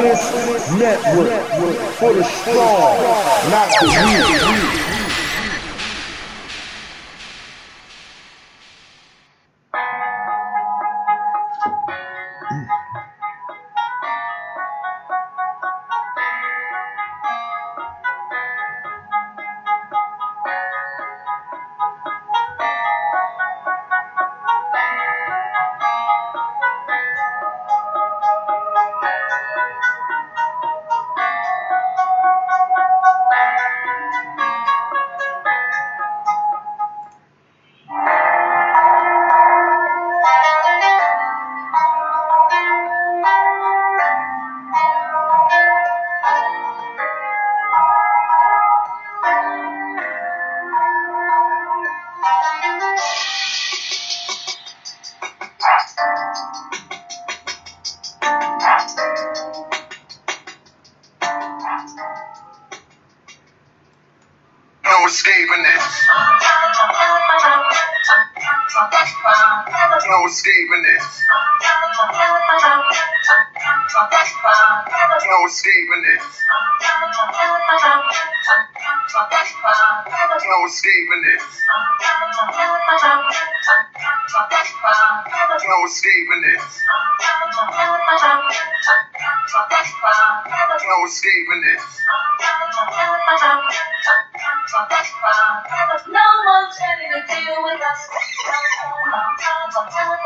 this network for the strong, not the weak. No escaping this. No escaping this. No escaping this. No escaping this. No escaping this. No escaping this. No one's ready to deal with us.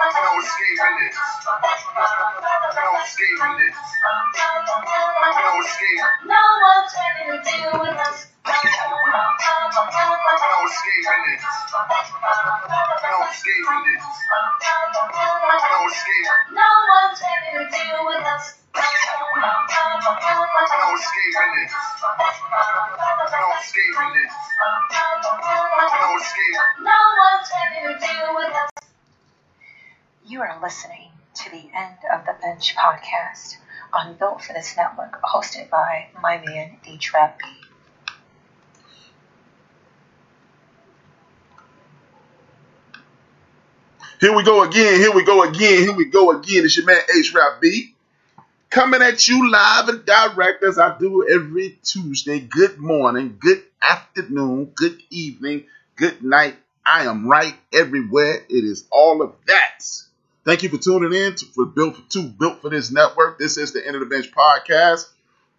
No escaping this. No escaping this. No escape. No one's ready to deal with us. No escaping this. No escaping this. No escape. No one's ready to deal with us. No escaping this. No escaping this. No escape. No one's ready to deal with us. You are listening to the End of the Bench podcast on Built for This Network, hosted by my man HRap. Here we go again. It's your man HRap coming at you live and direct as I do every Tuesday. Good morning, good afternoon, good evening, good night. I am right everywhere. It is all of that. Thank you for tuning in to Built for This Network. This is the End of the Bench podcast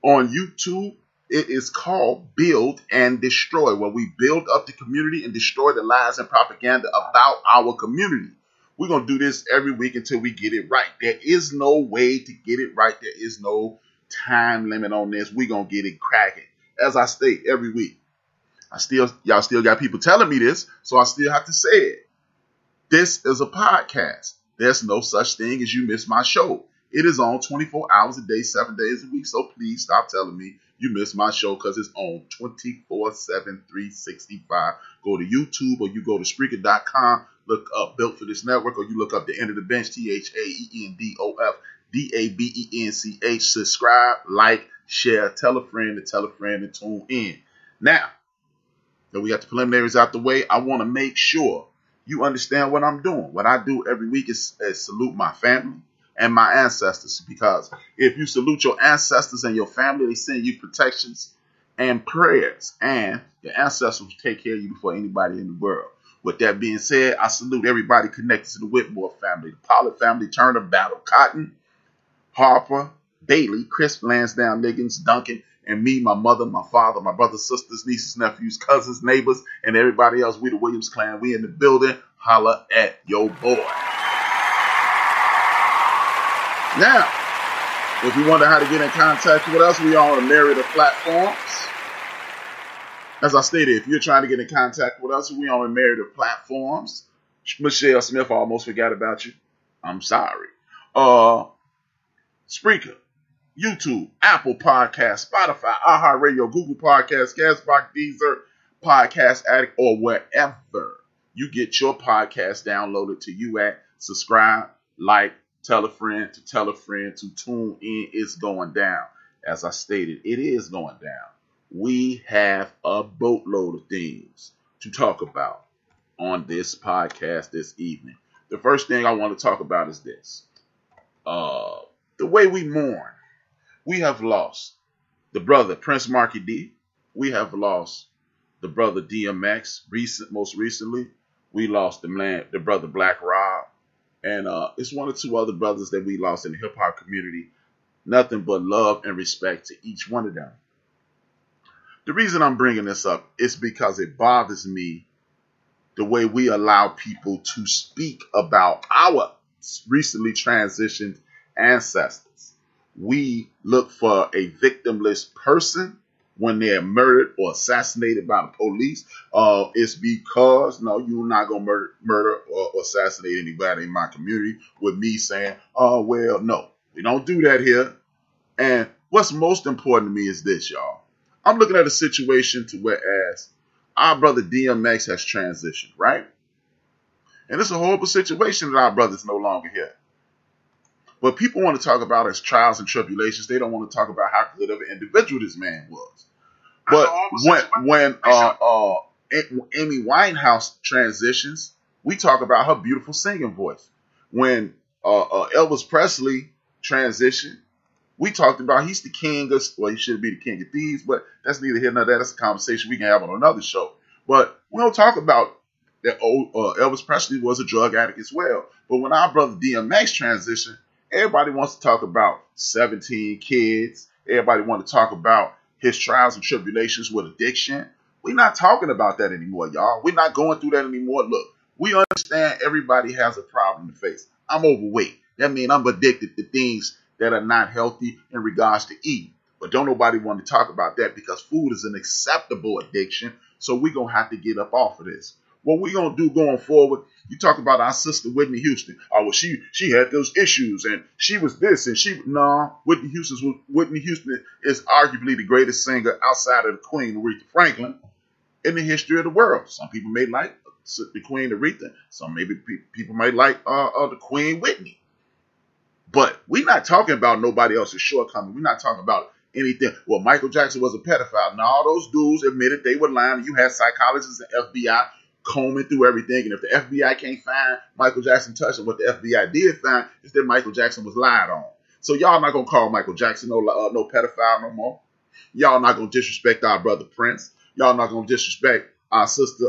on YouTube. It is called Build and Destroy, where we build up the community and destroy the lies and propaganda about our community. We're going to do this every week until we get it right. There is no way to get it right. There is no time limit on this. We're going to get it cracking. As I state every week, y'all still got people telling me this, so I still have to say it. This is a podcast. There's no such thing as you miss my show. It is on 24 hours a day, 7 days a week. So please stop telling me you miss my show, because it's on 24/7, 365. Go to YouTube, or you go to Spreaker.com, look up Built for This Network, or you look up the End of the Bench, THAENDOFDABENCH. Subscribe, like, share, tell a friend, and tune in. Now that we got the preliminaries out the way, I want to make sure you understand what I'm doing. What I do every week is salute my family and my ancestors, because if you salute your ancestors and your family, they send you protections and prayers, and your ancestors will take care of you before anybody in the world. With that being said, I salute everybody connected to the Whitmore family, the Pollard family, Turner, Battle, Cotton, Harper, Bailey, Chris, Lansdowne, Liggins, Duncan, and me, my mother, my father, my brothers, sisters, nieces, nephews, cousins, neighbors, and everybody else. We the Williams clan. We in the building. Holla at your boy. Now, if you wonder how to get in contact with us, we are on a myriad of platforms. As I stated, if you're trying to get in contact with us, we are on a myriad of platforms. Michelle Smith, I almost forgot about you. I'm sorry. Spreaker, YouTube, Apple Podcasts, Spotify, iHeartRadio, Google Podcasts, Castbox, Deezer, Podcast Addict, or wherever you get your podcast downloaded to you at. Subscribe, like, tell a friend to tune in. It's going down. As I stated, it is going down. We have a boatload of things to talk about on this podcast this evening. The first thing I want to talk about is this. The way we mourn. we have lost the brother Prince Marky D. We have lost the brother DMX. Most recently, we lost the brother Black Rob, and it's one or two other brothers that we lost in the hip hop community. Nothing but love and respect to each one of them. The reason I'm bringing this up is because it bothers me the way we allow people to speak about our recently transitioned ancestors. We look for a victimless person when they're murdered or assassinated by the police. It's because, no, you're not going to murder or assassinate anybody in my community with me saying, oh, well, no, we don't do that here. And what's most important to me is this, y'all. I'm looking at a situation to whereas our brother DMX has transitioned, right? And it's a horrible situation that our brother's no longer here. But people want to talk about his trials and tribulations. They don't want to talk about how good of an individual this man was. But when Amy Winehouse transitions, we talk about her beautiful singing voice. When Elvis Presley transitioned, we talked about he's the king of, well, he should be the king of thieves, but that's neither here nor there. That's a conversation we can have on another show. But we don't talk about that Elvis Presley was a drug addict as well. But when our brother DMX transitioned, everybody wants to talk about 17 kids. Everybody wants to talk about his trials and tribulations with addiction. We're not talking about that anymore, y'all. We're not going through that anymore. Look, we understand everybody has a problem to face. I'm overweight. That means I'm addicted to things that are not healthy in regards to eating. But don't nobody want to talk about that because food is an acceptable addiction. So we're going to have to get up off of this. What we're going to do going forward, you talk about our sister Whitney Houston. Oh, well, she had those issues and she was this and Whitney Houston is arguably the greatest singer outside of the Queen, Aretha Franklin, in the history of the world. Some people may like the Queen Aretha. Some maybe people might like the Queen Whitney. But we're not talking about nobody else's shortcoming. We're not talking about anything. Well, Michael Jackson was a pedophile. And all those dudes admitted they were lying. You had psychologists and FBI combing through everything. And if the FBI can't find Michael Jackson touching, what the FBI did find is that Michael Jackson was lied on. So y'all not going to call Michael Jackson no pedophile no more. Y'all not going to disrespect our brother Prince. Y'all not going to disrespect our sister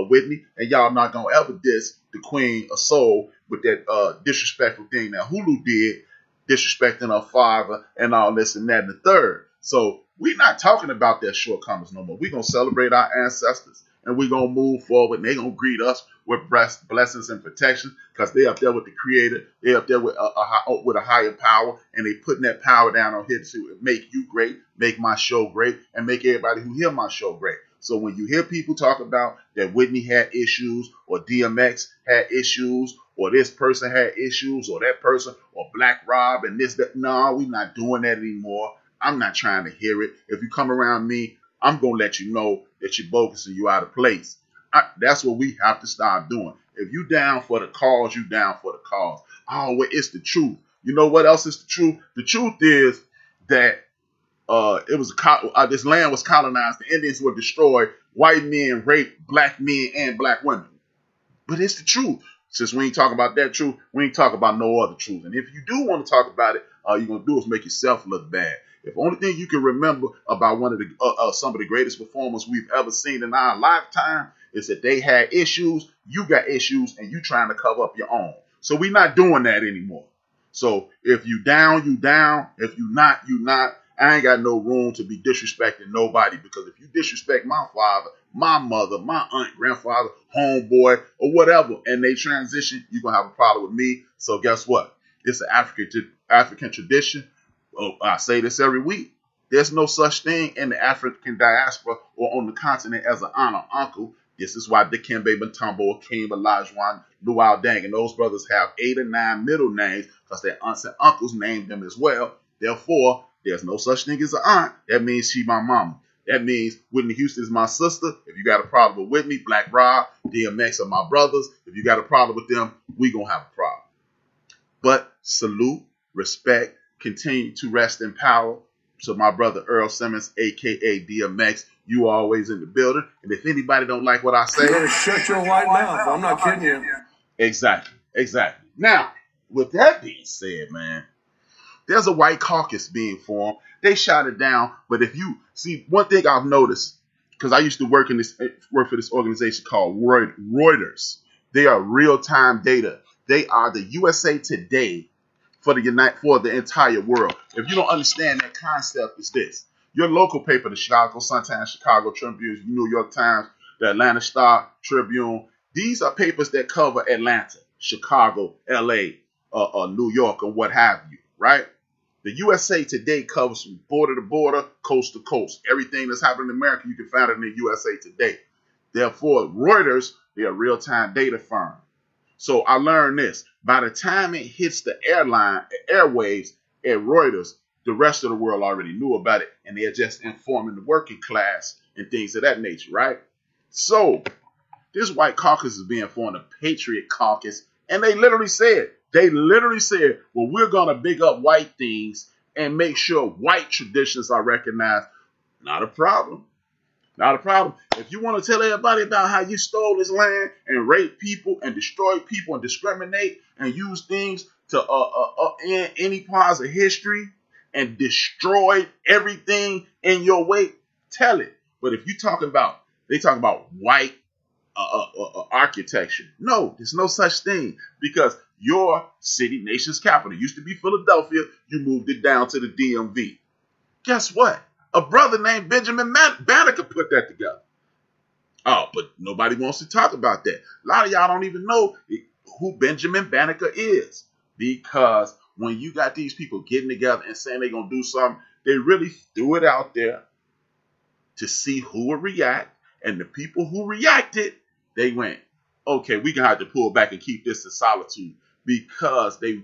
Whitney. And y'all not going to ever diss the Queen of Soul with that disrespectful thing that Hulu did, disrespecting her father and all this and that and the third. So we're not talking about their shortcomings no more. We're going to celebrate our ancestors and we're going to move forward. And they're going to greet us with blessings and protection because they're up there with the Creator. They're up there with a higher power, and they putting that power down on here to make you great, make my show great, and make everybody who hear my show great. So when you hear people talk about that Whitney had issues or DMX had issues or this person had issues or that person or Black Rob and this, that, no, we're not doing that anymore. I'm not trying to hear it. If you come around me, I'm going to let you know that you're bogus and you're out of place. That's what we have to start doing. If you down for the cause, you down for the cause. Oh, well, it's the truth. You know what else is the truth? The truth is that this land was colonized. The Indians were destroyed. White men raped black men and black women. But it's the truth. Since we ain't talking about that truth, we ain't talking about no other truth. And if you do want to talk about it, all you're going to do is make yourself look bad. If only thing you can remember about one of the some of the greatest performers we've ever seen in our lifetime is that they had issues, you got issues, and you trying to cover up your own. So we're not doing that anymore. So if you down, you down. If you not, you not. I ain't got no room to be disrespecting nobody because if you disrespect my father, my mother, my aunt, grandfather, homeboy, or whatever, and they transition, you're going to have a problem with me. So guess what? It's an African tradition. Oh, I say this every week. There's no such thing in the African diaspora or on the continent as an aunt or uncle. This is why Dikembe Mutombo, Akeem Olajuwon, Luau Dang, and those brothers have 8 or 9 middle names because their aunts and uncles named them as well. Therefore, there's no such thing as an aunt. That means she my mama. That means Whitney Houston is my sister. If you got a problem with Whitney, Black Rob, DMX are my brothers. If you got a problem with them, we going to have a problem. But salute, respect, continue to rest in power to my brother Earl Simmons, a.k.a. DMX. You always in the building. And if anybody don't like what I say, you better shut your white mouth. I'm not kidding you. Exactly. Now, with that being said, man, There's a white caucus being formed. They shot it down. But if you see, one thing I've noticed, because I used to work for this organization called Reuters. They are real-time data. They are the USA Today for the entire world. If you don't understand that concept, it's this. Your local paper, the Chicago Sun-Times, Chicago Tribune, New York Times, the Atlanta Star Tribune, these are papers that cover Atlanta, Chicago, LA, New York, and what have you, right? The USA Today covers from border to border, coast to coast. Everything that's happening in America, you can find it in the USA Today. Therefore, Reuters, they're a real-time data firm. So I learned this. By the time it hits the airwaves at Reuters, the rest of the world already knew about it, and they're just informing the working class and things of that nature, right? So this white caucus is being formed, a Patriot Caucus, and they literally said, well, we're going to big up white things and make sure white traditions are recognized. Not a problem. Not a problem. If you want to tell everybody about how you stole this land and rape people and destroy people and discriminate and use things to end any parts of history and destroy everything in your way, tell it. But if they talk about white architecture, no, there's no such thing, because your city, nation's capital, used to be Philadelphia. You moved it down to the DMV. Guess what? A brother named Benjamin Banneker put that together. Oh, but nobody wants to talk about that. A lot of y'all don't even know who Benjamin Banneker is, because when you got these people getting together and saying they're going to do something, they really threw it out there to see who would react. And the people who reacted, they went, okay, we're going to have to pull back and keep this in solitude, because they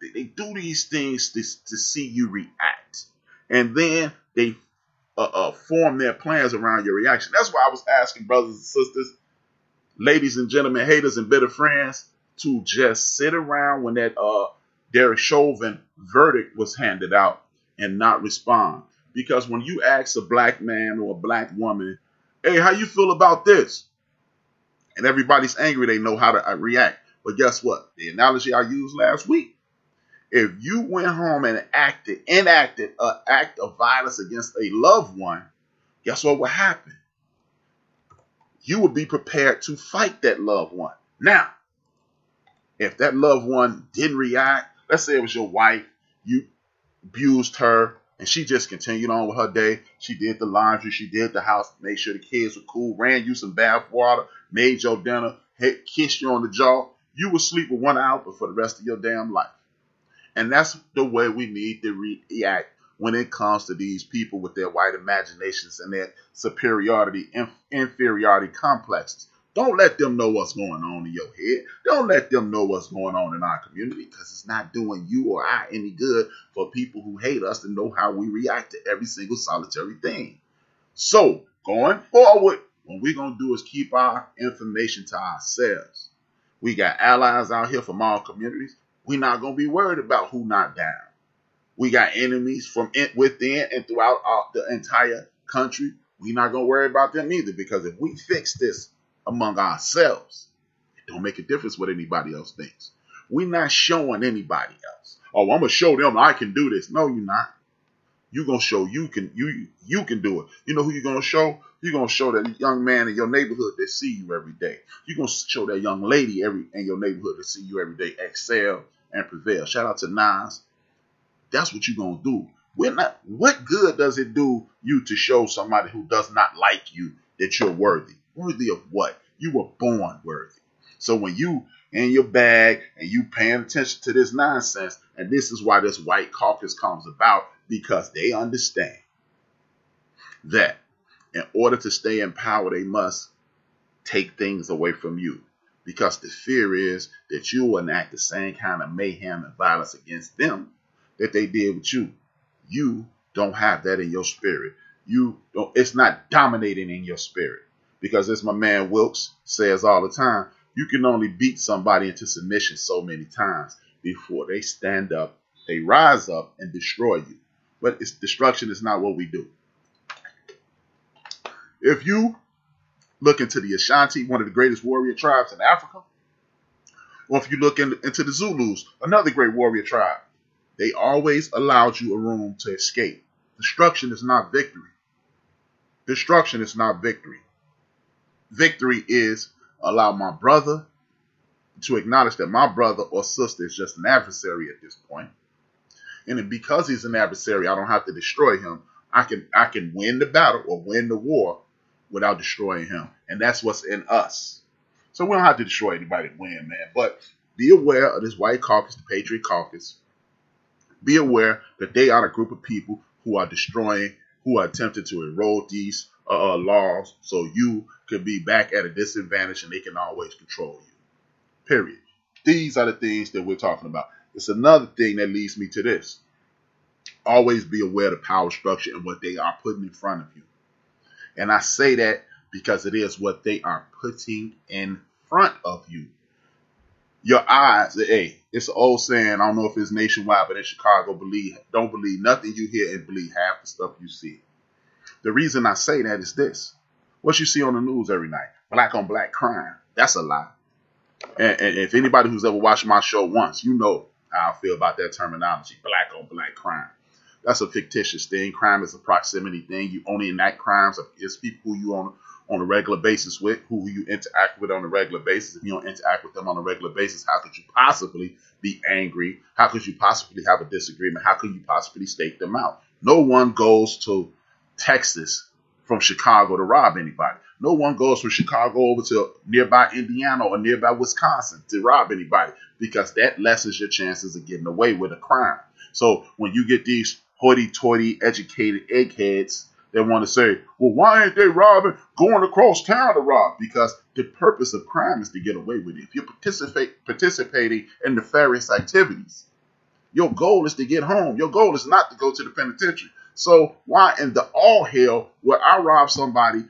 do these things to see you react. And then they form their plans around your reaction. That's why I was asking brothers and sisters, ladies and gentlemen, haters and bitter friends, to just sit around when that Derek Chauvin verdict was handed out and not respond. Because when you ask a black man or a black woman, hey, how you feel about this? And everybody's angry, they know how to react. But guess what? The analogy I used last week. If you went home and enacted an act of violence against a loved one, guess what would happen? You would be prepared to fight that loved one. Now, if that loved one didn't react, let's say it was your wife, you abused her, and she just continued on with her day. She did the laundry, she did the house, made sure the kids were cool, ran you some bath water, made your dinner, kissed you on the jaw. You would sleep with one eye open for the rest of your damn life. And that's the way we need to react when it comes to these people with their white imaginations and their superiority and inferiority complexes. Don't let them know what's going on in your head. Don't let them know what's going on in our community, because it's not doing you or I any good for people who hate us to know how we react to every single solitary thing. So going forward, what we're going to do is keep our information to ourselves. We got allies out here from all communities. We're not going to be worried about who not down. We got enemies from within and throughout the entire country. We're not going to worry about them either, because if we fix this among ourselves, it don't make a difference what anybody else thinks. We're not showing anybody else, oh, I'm going to show them I can do this. No, you're not. You're going to show you can do it. You know who you're going to show? You're going to show that young man in your neighborhood that see you every day. You're going to show that young lady in your neighborhood that see you every day excel and prevail. Shout out to Nas. That's what you're going to do. What good does it do you to show somebody who does not like you that you're worthy? Worthy of what? You were born worthy. So when you in your bag and you paying attention to this nonsense, and this is why this white caucus comes about, because they understand that in order to stay in power, they must take things away from you. Because the fear is that you will enact the same kind of mayhem and violence against them that they did with you. You don't have that in your spirit. It's not dominating in your spirit. Because as my man Wilkes says all the time, you can only beat somebody into submission so many times before they stand up, they rise up and destroy you. But destruction is not what we do. If you look into the Ashanti, one of the greatest warrior tribes in Africa, or if you look into the Zulus, another great warrior tribe, They always allowed you a room to escape. Destruction is not victory. Destruction is not victory. Victory is allow my brother to acknowledge that my brother or sister is just an adversary at this point. And because he's an adversary, I don't have to destroy him. I can win the battle or win the war without destroying him. And that's what's in us. So we don't have to destroy anybody to win, man. But be aware of this white caucus, the Patriot Caucus. Be aware that they are a group of people who are destroying, who are attempting to erode these laws so you could be back at a disadvantage and they can always control you. Period. These are the things that we're talking about. It's another thing that leads me to this. Always be aware of the power structure and what they are putting in front of you. And I say that because it is what they are putting in front of you. Your eyes, hey, it's an old saying, I don't know if it's nationwide, but in Chicago, don't believe nothing you hear and believe half the stuff you see. The reason I say that is this. What you see on the news every night, black on black crime, that's a lie. And if anybody who's ever watched my show once, you know how I feel about that terminology, black on black crime. That's a fictitious thing. Crime is a proximity thing. You only enact crimes against people who you on a regular basis with, who you interact with on a regular basis. If you don't interact with them on a regular basis, how could you possibly be angry? How could you possibly have a disagreement? How could you possibly stake them out? No one goes to Texas from Chicago to rob anybody. No one goes from Chicago over to nearby Indiana or nearby Wisconsin to rob anybody, because that lessens your chances of getting away with a crime. So when you get these hoity-toity educated eggheads that want to say, well, why ain't they robbing, going across town to rob? Because the purpose of crime is to get away with it. If you're participating in nefarious activities, your goal is to get home. Your goal is not to go to the penitentiary. So why in the all hell would I rob somebody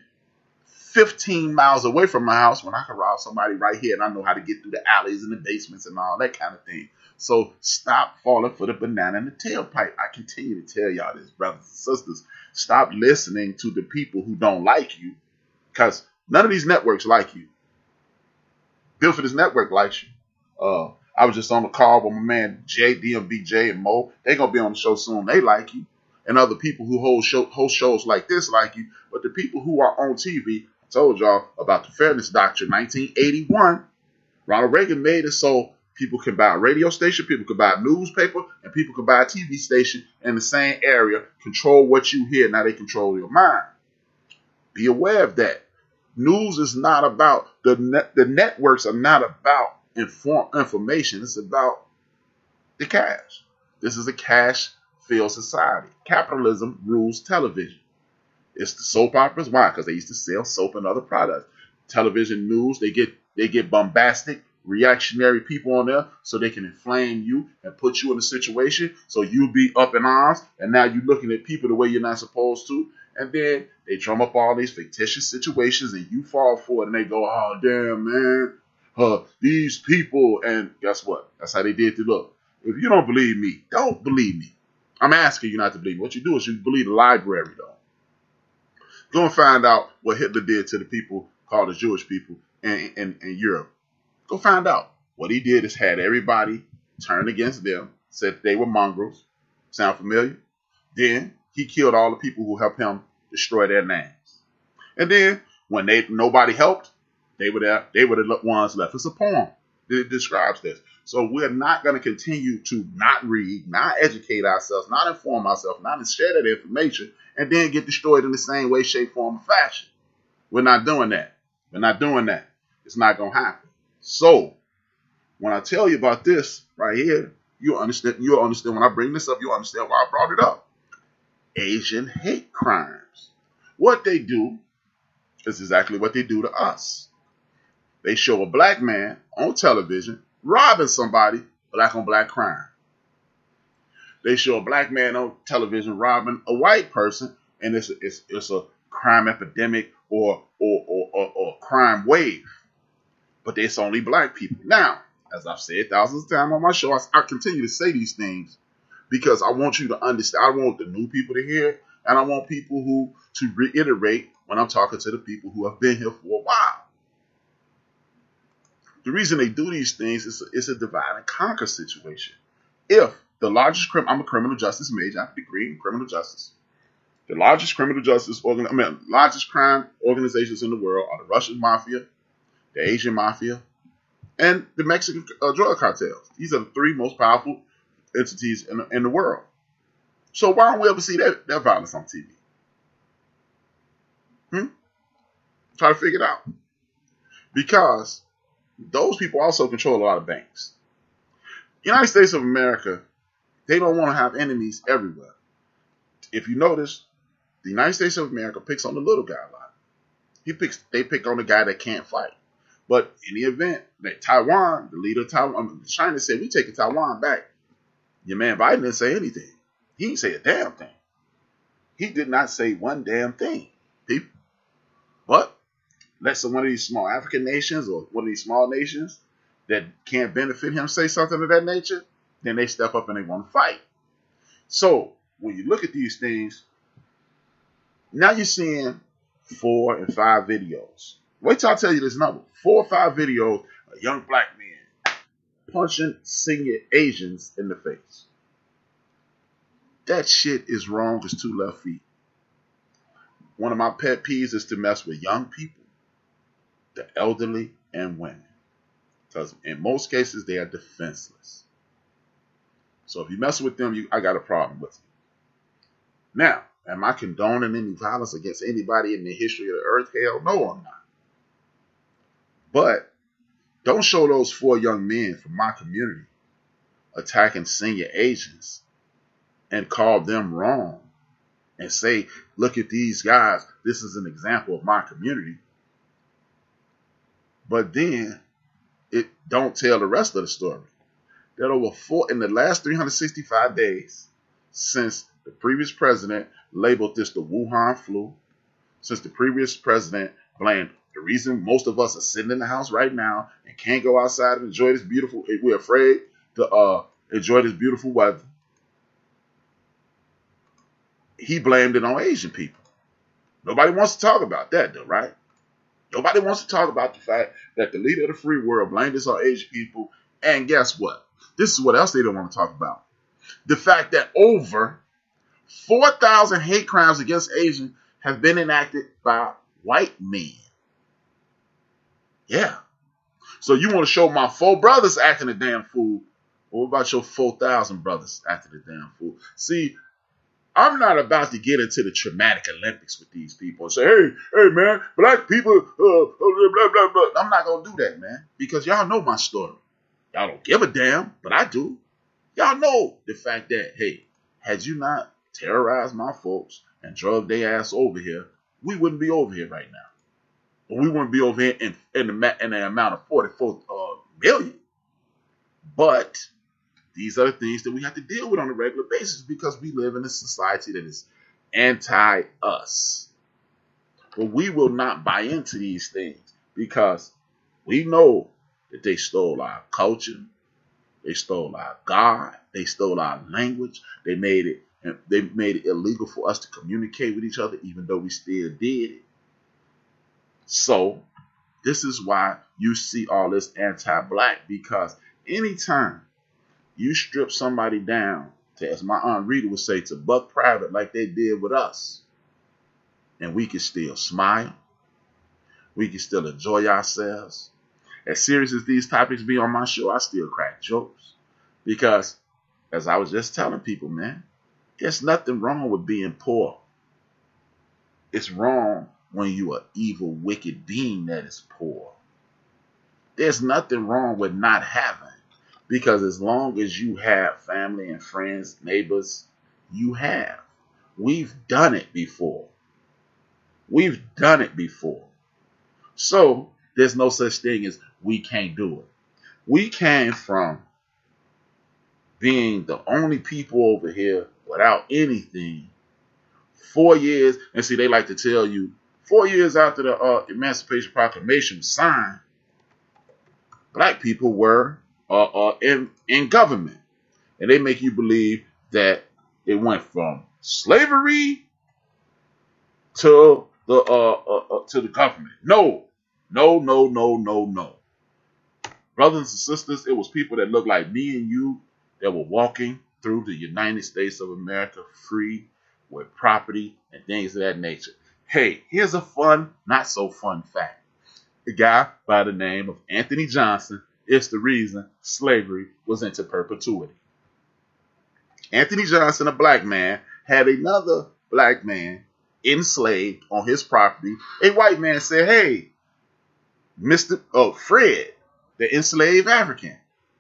15 miles away from my house when I can rob somebody right here and I know how to get through the alleys and the basements and all that kind of thing? So stop falling for the banana in the tailpipe. I continue to tell y'all this, brothers and sisters. Stop listening to the people who don't like you, because none of these networks like you. Bill for this network likes you. I was just on the call with my man Jay, DMBJ, and Mo. They're going to be on the show soon. They like you. And other people who host shows like this like you. But the people who are on TV, I told y'all about the Fairness Doctrine, 1981. Ronald Reagan made it so people can buy a radio station, people can buy a newspaper, and people can buy a TV station in the same area, control what you hear. Now they control your mind. Be aware of that. News is not about, the networks are not about information. It's about the cash. This is a cash-filled society. Capitalism rules television. It's the soap operas. Why? Because they used to sell soap and other products. Television news, they get bombastic, reactionary people on there so they can inflame you and put you in a situation so you'll be up in arms, and now you're looking at people the way you're not supposed to, and then they drum up all these fictitious situations and you fall for it and they go, oh damn man, these people, and guess what? That's how they did to look. If you don't believe me, don't believe me. I'm asking you not to believe me. What you do is you believe the library though. Go and find out what Hitler did to the people called the Jewish people in Europe. Go find out. What he did is had everybody turn against them, said they were mongrels. Sound familiar? Then he killed all the people who helped him destroy their names. And then when nobody helped, they were the ones left. It's a poem that describes this. So we're not going to continue to not read, not educate ourselves, not inform ourselves, not share that information, and then get destroyed in the same way, shape, form, or fashion. We're not doing that. We're not doing that. It's not going to happen. So when I tell you about this right here, you'll understand when I bring this up, you'll understand why I brought it up. Asian hate crimes. What they do is exactly what they do to us. They show a black man on television robbing somebody, black on black crime. They show a black man on television robbing a white person, and it's a crime epidemic or crime wave. But it's only black people. Now, as I've said thousands of times on my show, I continue to say these things because I want you to understand. I want the new people to hear, and I want people to reiterate when I'm talking to the people who have been here for a while. The reason they do these things is a divide and conquer situation. If the largest I'm a criminal justice major. I have a degree in criminal justice. The largest largest crime organizations in the world are the Russian mafia, the Asian mafia, and the Mexican drug cartels. These are the three most powerful entities in the world. So why don't we ever see that violence on TV? Try to figure it out. Because those people also control a lot of banks. United States of America, they don't want to have enemies everywhere. If you notice, the United States of America picks on the little guy a lot. They pick on the guy that can't fight. But in the event that Taiwan, the leader of Taiwan, China said, we taking Taiwan back, your man Biden didn't say anything. He didn't say a damn thing. He did not say one damn thing, people. But let one of these small African nations or one of these small nations that can't benefit him say something of that nature, then they step up and they want to fight. So when you look at these things, now you're seeing 4 and 5 videos. Wait till I tell you this number. 4 or 5 videos of young black men punching senior Asians in the face. That shit is wrong as 2 left feet. One of my pet peeves is to mess with young people, the elderly, and women. Because in most cases, they are defenseless. So if you mess with them, I got a problem with you. Now, am I condoning any violence against anybody in the history of the earth? Hell no, I'm not. But don't show those 4 young men from my community attacking senior Asians and call them wrong and say, look at these guys. This is an example of my community. But then it don't tell the rest of the story. That in the last 365 days since the previous president labeled this the Wuhan flu, since the previous president blamed the reason most of us are sitting in the house right now and can't go outside and enjoy this beautiful, we're afraid to enjoy this beautiful weather. He blamed it on Asian people. Nobody wants to talk about that though, right? Nobody wants to talk about the fact that the leader of the free world blamed this on Asian people. And guess what? This is what else they don't want to talk about. The fact that over 4,000 hate crimes against Asians have been enacted by white men. Yeah. So you want to show my 4 brothers acting a damn fool. What about your 4,000 brothers acting a damn fool? See, I'm not about to get into the traumatic Olympics with these people and say, hey, man, black people, blah, blah, blah. I'm not going to do that, man, because y'all know my story. Y'all don't give a damn, but I do. Y'all know the fact that, hey, had you not terrorized my folks and drug their ass over here, we wouldn't be over here right now. We wouldn't be over here in the amount of 44 million. But these are the things that we have to deal with on a regular basis because we live in a society that is anti-us. But we will not buy into these things because we know that they stole our culture, they stole our God, they stole our language, they made it illegal for us to communicate with each other, even though we still did it. So this is why you see all this anti-black, because anytime you strip somebody down to, as my Aunt Rita would say, to buck private like they did with us, and we can still smile, we can still enjoy ourselves. As serious as these topics be on my show, I still crack jokes. Because, as I was just telling people, man, there's nothing wrong with being poor. It's wrong when you're an evil, wicked being that is poor. There's nothing wrong with not having. Because as long as you have family and friends, neighbors, you have. We've done it before. We've done it before. So there's no such thing as we can't do it. We came from being the only people over here without anything 4 years. And see, they like to tell you 4 years after the Emancipation Proclamation was signed, black people were in government, and they make you believe that it went from slavery to the government. No. Brothers and sisters, it was people that looked like me and you that were walking through the United States of America free with property and things of that nature. Hey, here's a fun, not so fun fact. A guy by the name of Anthony Johnson is the reason slavery was into perpetuity. Anthony Johnson, a black man, had another black man enslaved on his property. A white man said, hey, Mr. Fred, the enslaved African,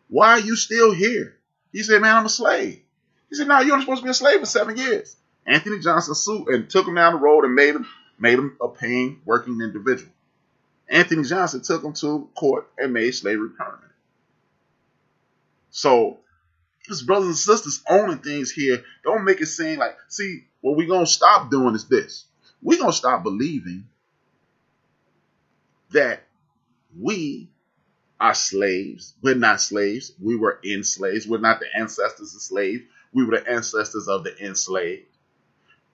why are you still here? He said, man, I'm a slave. He said, no, you're only supposed to be a slave for 7 years. Anthony Johnson sued and took him down the road and made him a paying, working individual. Anthony Johnson took him to court and made slavery permanent. So, his brothers and sisters owning things here, don't make it seem like, see, what we're going to stop doing is this. We're going to stop believing that we are slaves. We're not slaves. We were enslaved. We're not the ancestors of slaves. We were the ancestors of the enslaved.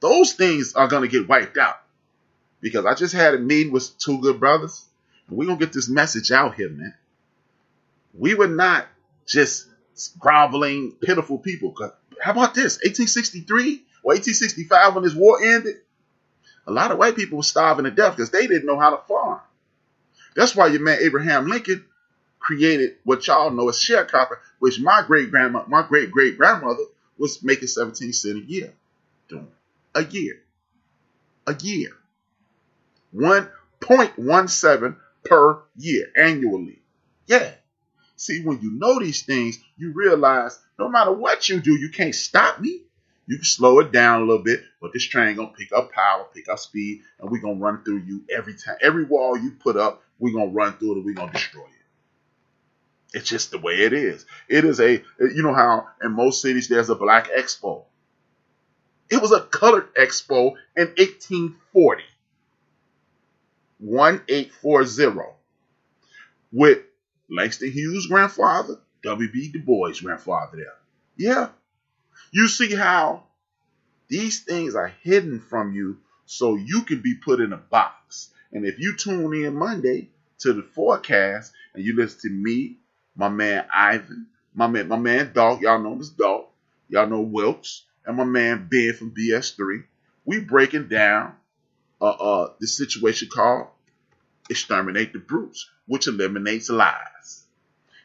Those things are going to get wiped out. Because I just had a meeting with 2 good brothers. And we're going to get this message out here, man. We were not just groveling, pitiful people. How about this? 1863 or 1865 when this war ended, a lot of white people were starving to death because they didn't know how to farm. That's why your man Abraham Lincoln created what y'all know as sharecropping, which my great great grandmother was making 17 cents a year doing. A year. 1.17 per year annually. Yeah. See, when you know these things, you realize no matter what you do, you can't stop me. You can slow it down a little bit, but this train gonna pick up power, pick up speed, and we're gonna run through you every time. Every wall you put up, we're gonna run through it and we're gonna destroy it. It's just the way it is. It is you know how in most cities there's a black expo. It was a colored expo in 1840. 1840. With Langston Hughes' grandfather, W.B. Du Bois' grandfather there. Yeah. You see how these things are hidden from you so you can be put in a box. And if you tune in Monday to the forecast and you listen to me, my man Ivan, my man Dog, y'all know him as Dog, y'all know Wilkes, and my man Ben from BS3, we breaking down this situation called Exterminate the Brutes, which eliminates lies.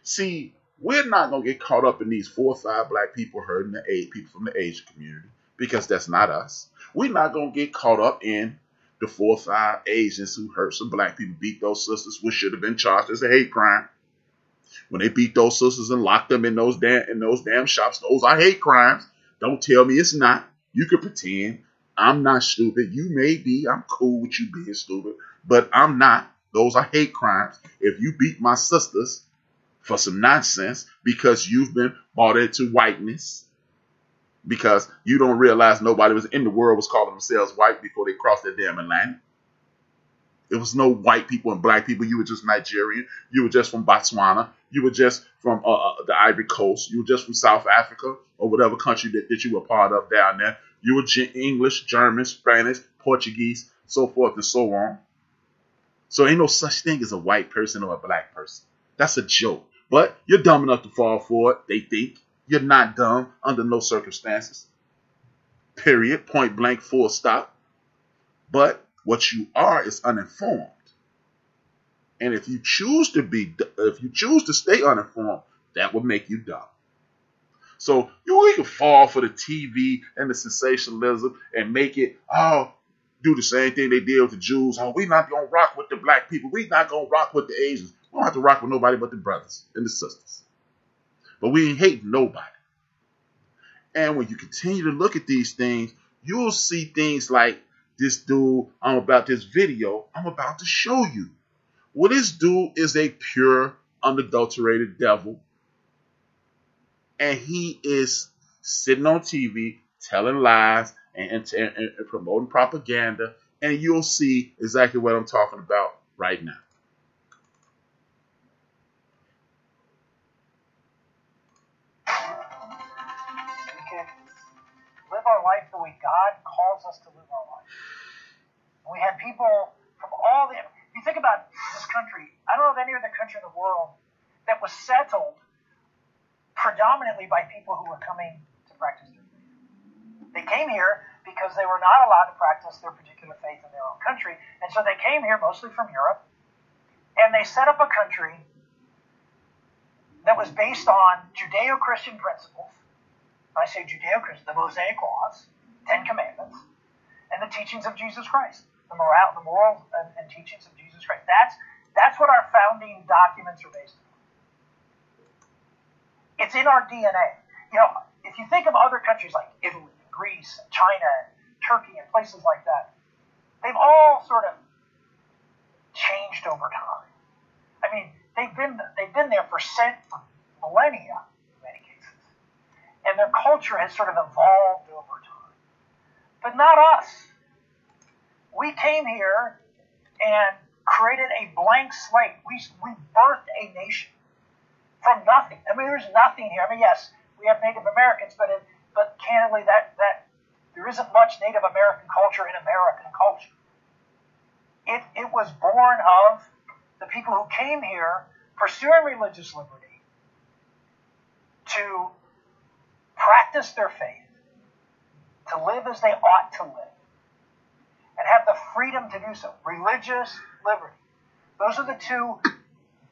See, we're not going to get caught up in these 4 or 5 black people hurting the people from the Asian community because that's not us. We're not going to get caught up in the 4 or 5 Asians who hurt some black people, beat those sisters, which should have been charged as a hate crime. When they beat those sisters and locked them in those damn shops, those are hate crimes. Don't tell me it's not. You can pretend. I'm not stupid. You may be. I'm cool with you being stupid, but I'm not. Those are hate crimes. If you beat my sisters for some nonsense because you've been bought into whiteness, because you don't realize nobody was in the world was calling themselves white before they crossed that damn Atlantic. There was no white people and black people. You were just Nigerian. You were just from Botswana. You were just from the Ivory Coast. You were just from South Africa or whatever country that you were part of down there. You were English, German, Spanish, Portuguese, so forth and so on. So ain't no such thing as a white person or a black person. That's a joke. But you're dumb enough to fall for it, they think. You're not dumb under no circumstances. Period. Point blank, full stop. But what you are is uninformed. And if you choose to stay uninformed, that will make you dumb. So you can fall for the TV and the sensationalism and make it, do the same thing they did with the Jews. Oh, we're not going to rock with the black people. We're not going to rock with the Asians. We don't have to rock with nobody but the brothers and the sisters. But we ain't hating nobody. And when you continue to look at these things, you'll see things like this dude, this video I'm about to show you. Well, this dude is a pure, unadulterated devil. And he is sitting on TV telling lies and promoting propaganda. And you'll see exactly what I'm talking about right now. We can live our life the way God calls us to live our life. We had people from all the... If you think about this country, I don't know of any other country in the world that was settled predominantly by people who were coming to came here because they were not allowed to practice their particular faith in their own country. And so they came here mostly from Europe, and they set up a country that was based on Judeo-Christian principles. When I say Judeo-Christian, the Mosaic Laws, 10 Commandments, and the teachings of Jesus Christ, the morals and teachings of Jesus Christ. That's what our founding documents are based on. It's in our DNA. You know, if you think of other countries like Italy, Greece, China, Turkey, and places like that, they've all sort of changed over time. I mean, they've been there for millennia in many cases, and their culture has sort of evolved over time. But not us. We came here and created a blank slate. We birthed a nation from nothing. I mean, there's nothing here. I mean, yes, we have Native Americans, but candidly, that there isn't much Native American culture in American culture. It was born of the people who came here pursuing religious liberty to practice their faith, to live as they ought to live, and have the freedom to do so. Religious liberty. Those are the two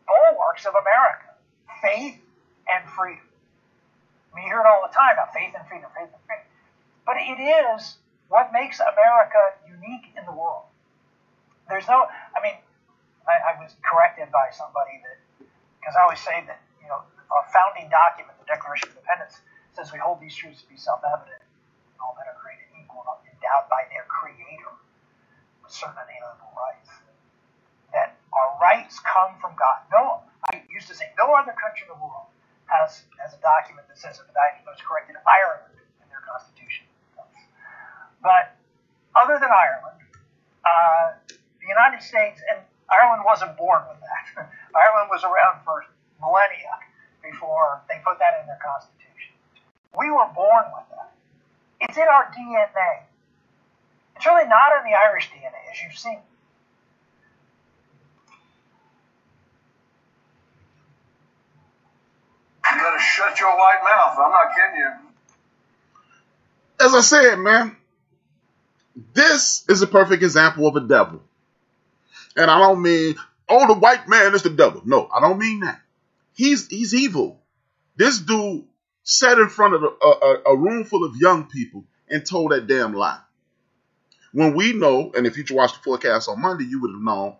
bulwarks of America. Faith and freedom. I mean, you hear it all the time about faith and freedom, faith and freedom. But it is what makes America unique in the world. There's no, I mean, I was corrected by somebody that, because I always say that, you know, our founding document, the Declaration of Independence, says we hold these truths to be self-evident. All men are created equal, endowed by their Creator with certain inalienable rights. That our rights come from God. I used to say, no other country in the world has a document that says it, but I was corrected, Ireland in their constitution. But other than Ireland, the United States, and Ireland wasn't born with that. Ireland was around for millennia before they put that in their constitution. We were born with that. It's in our DNA. It's really not in the Irish DNA, as you've seen. You better shut your white mouth. I'm not kidding you. As I said, man, this is a perfect example of a devil. And I don't mean, oh, the white man is the devil. No, I don't mean that. He's evil. This dude sat in front of a room full of young people and told that damn lie. When we know, and if you watched the forecast on Monday, you would have known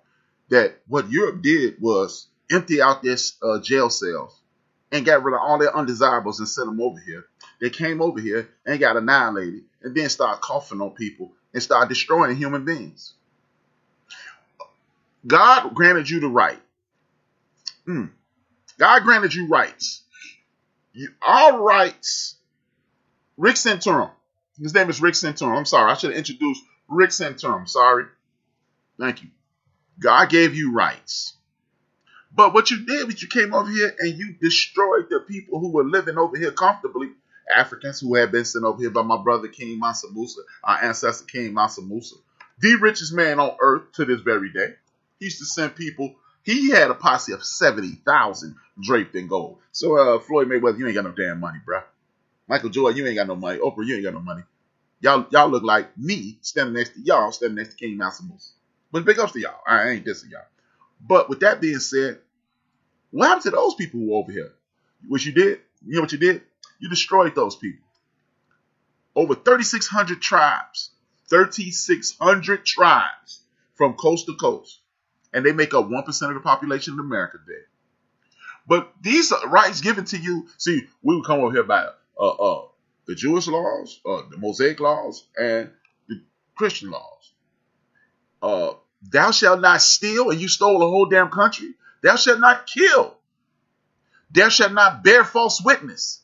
that what Europe did was empty out their jail cells and got rid of all their undesirables and sent them over here. They came over here and got annihilated and then started coughing on people and started destroying human beings. God granted you the right. God granted you rights. Our rights. Rick Santorum. His name is Rick Santorum. I'm sorry. I should have introduced Rick Santorum. Sorry. Thank you. God gave you rights. But what you did was you came over here and you destroyed the people who were living over here comfortably. Africans who had been sent over here by my brother King Mansa Musa, our ancestor King Mansa Musa, the richest man on earth to this very day. He used to send people. He had a posse of 70,000 draped in gold. So Floyd Mayweather, you ain't got no damn money, bro. Michael Jordan, you ain't got no money. Oprah, you ain't got no money. Y'all look like me standing next to y'all, standing next to King Mansa Musa. But big ups to y'all. I ain't dissing y'all. But with that being said, what happened to those people who were over here? What you did? You know what you did? You destroyed those people. Over 3,600 tribes. 3,600 tribes from coast to coast. And they make up 1% of the population in America today. But these are rights given to you. See, we would come over here by the Jewish laws, the Mosaic laws, and the Christian laws. Thou shalt not steal, and you stole a whole damn country. Thou shalt not kill. Thou shalt not bear false witness.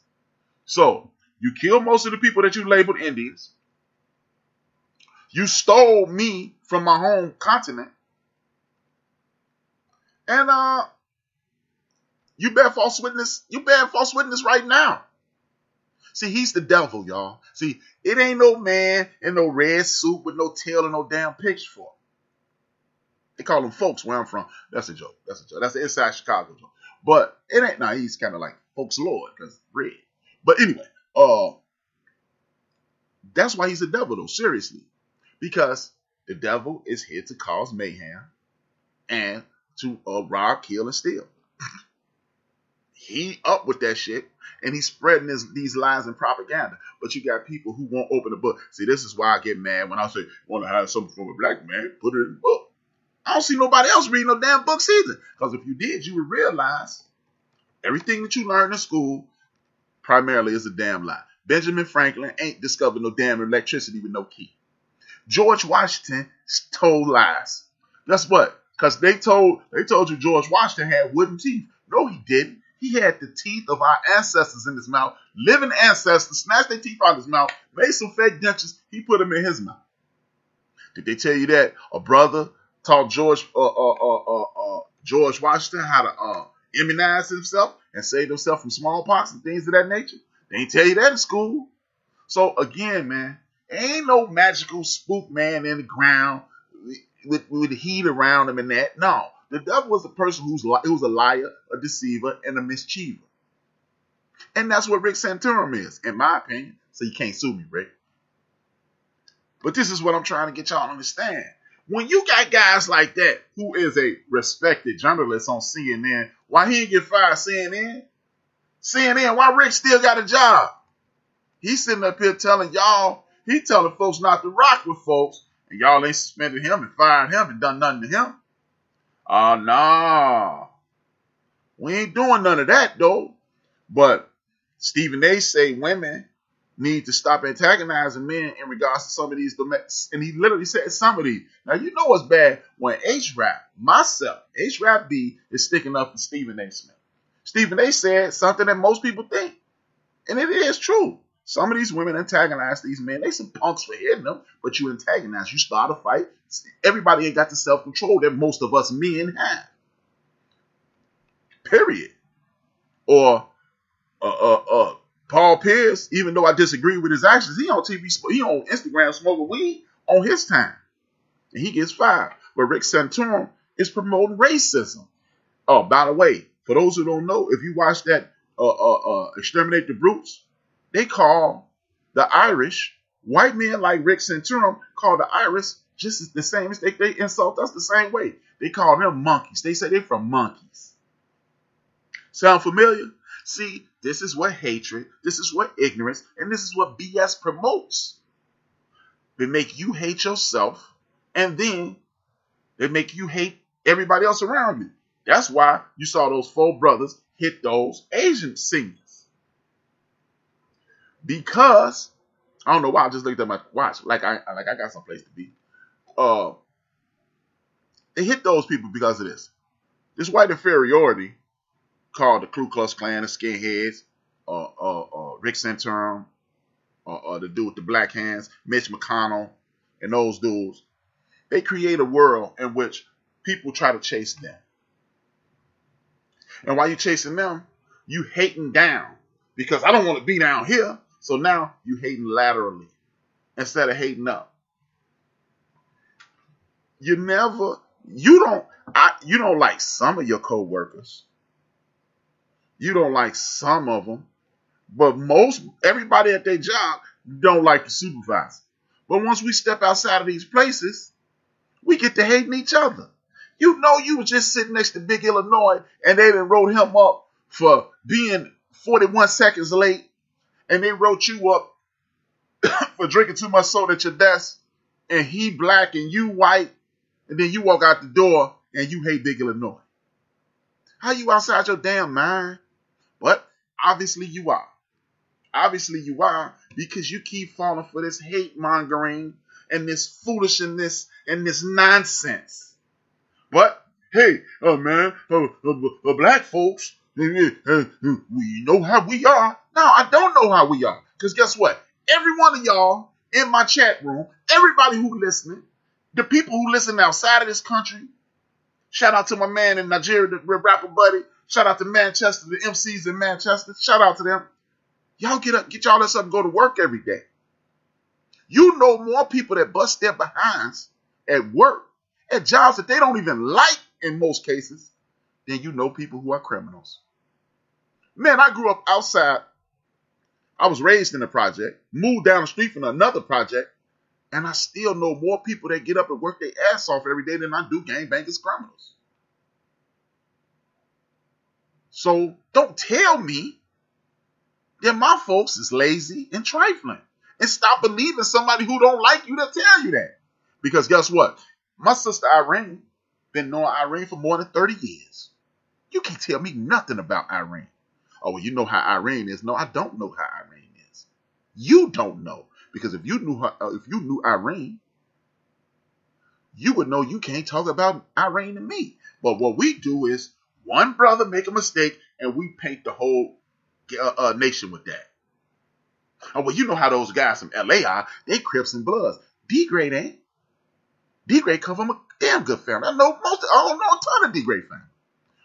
So, you killed most of the people that you labeled Indians. You stole me from my home continent. And you bear false witness. You bear false witness right now. See, he's the devil, y'all. See, it ain't no man in no red suit with no tail and no damn pitchfork. They call them folks where I'm from. That's a joke. That's an inside Chicago joke. But it ain't. Nah, he's kind of like folks Lord because red. But anyway, thou That's why he's a devil, though, seriously. Because the devil is here to cause mayhem and to rob, kill, and steal. He up with that shit, and he's spreading these lies and propaganda. But you got people who won't open the book. See, this is why I get mad when I say, want to have something from a black man, put it in the book. I don't see nobody else reading no damn books either. Because if you did, you would realize everything that you learned in school primarily is a damn lie. Benjamin Franklin ain't discovered no damn electricity with no key. George Washington told lies. Guess what? Because they told you George Washington had wooden teeth. No, he didn't. He had the teeth of our ancestors in his mouth. Living ancestors snatched their teeth out of his mouth, made some fake dentures. He put them in his mouth. Did they tell you that a brother taught George Washington how to immunize himself and save himself from smallpox and things of that nature? They ain't tell you that in school. So again, man, ain't no magical spook man in the ground with the heat around him and that. No, the devil was a person who's a liar, a deceiver, and a misachiever. And that's what Rick Santorum is, in my opinion. So you can't sue me, Rick. But this is what I'm trying to get y'all to understand. When you got guys like that, who is a respected journalist on CNN, why he didn't get fired CNN? CNN, why Rick still got a job? He's sitting up here telling y'all, he telling folks not to rock with folks, and y'all ain't suspended him and fired him and done nothing to him. Oh, no. We ain't doing none of that, though. But Stephen A. say women need to stop antagonizing men in regards to some of these domestics. And he literally said some of these. Now, you know what's bad? When HRap, myself, HRap B, is sticking up for Stephen A. Smith. Stephen A. said something that most people think. And it is true. Some of these women antagonize these men. They some punks for hitting them, but you antagonize. You start a fight. Everybody ain't got the self-control that most of us men have. Period. Or Paul Pierce, even though I disagree with his actions, he on TV, he on Instagram smoking weed on his time. And he gets fired. But Rick Santorum is promoting racism. Oh, by the way, for those who don't know, if you watch that Exterminate the Brutes, they call the Irish, white men like Rick Santorum call the Irish just as the same as they insult us the same way. They call them monkeys. They say they're from monkeys. Sound familiar? See, this is what hatred, this is what ignorance, and this is what BS promotes. They make you hate yourself, and then they make you hate everybody else around you. That's why you saw those 4 brothers hit those Asian seniors. Because, I don't know why, I just looked at my watch, like I got someplace to be. They hit those people because of this. This white inferiority called the Ku Klux Klan, the skinheads, Rick Santorum, the dude with the black hands, Mitch McConnell, and those dudes. They create a world in which people try to chase them. And while you're chasing them, you hating down. Because I don't want to be down here. So now you hating laterally instead of hating up. You don't like some of your co-workers. You don't like some of them. But everybody at their job don't like the supervisor. But once we step outside of these places, we get to hating each other. You know, you was just sitting next to Big Illinois and they done wrote him up for being 41 seconds late. And they wrote you up for drinking too much soda at your desk. And he black and you white. And then you walk out the door and you hate Big Illinois. How you outside your damn mind? But obviously you are. Obviously you are, because you keep falling for this hate mongering and this foolishness and this nonsense. But hey, black folks, we know how we are. No, I don't know how we are. Because guess what? Every one of y'all in my chat room, everybody who listening, the people who listen outside of this country, shout out to my man in Nigeria, the rapper buddy. Shout out to Manchester, the MCs in Manchester. Shout out to them. Y'all get up, get y'all this up and go to work every day. You know more people that bust their behinds at work, at jobs that they don't even like in most cases, than you know people who are criminals. Man, I grew up outside I was raised in a project, moved down the street from another project, and I still know more people that get up and work their ass off every day than I do gangbangers, criminals. So don't tell me that my folks is lazy and trifling. And stop believing somebody who don't like you to tell you that. Because guess what? My sister Irene been knowing Irene for more than 30 years. You can't tell me nothing about Irene. Oh, well, you know how Irene is. No, I don't know how Irene is. You don't know. Because if you knew her, if you knew Irene, you would know you can't talk about Irene and me. But what we do is one brother make a mistake and we paint the whole nation with that. Oh, well, you know how those guys from LA are. They Crips and Bloods. D-Grade ain't. D-Grade come from a damn good family. I don't know a ton of D-Grade family.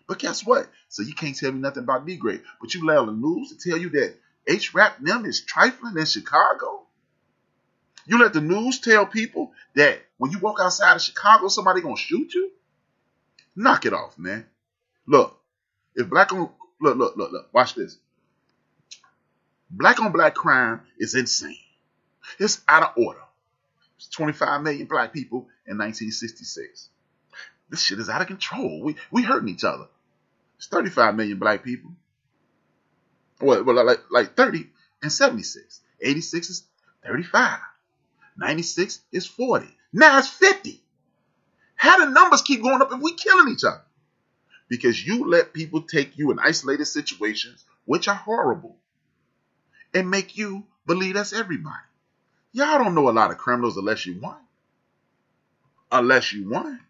But guess what? So you can't tell me nothing about D-Grade. But you allow the news to tell you that HRap them is trifling in Chicago. You let the news tell people that when you walk outside of Chicago, somebody gonna shoot you? Knock it off, man. Look, if black on look, watch this. Black on black crime is insane. It's out of order. It's 25 million black people in 1966. This shit is out of control. We hurting each other. It's 35 million black people. Well, like 30 and 76. 86 is 35. 96 is 40. Now it's 50. How the numbers keep going up if we killing each other? Because you let people take you in isolated situations, which are horrible, and make you believe that's everybody. Y'all don't know a lot of criminals unless you won. Unless you won.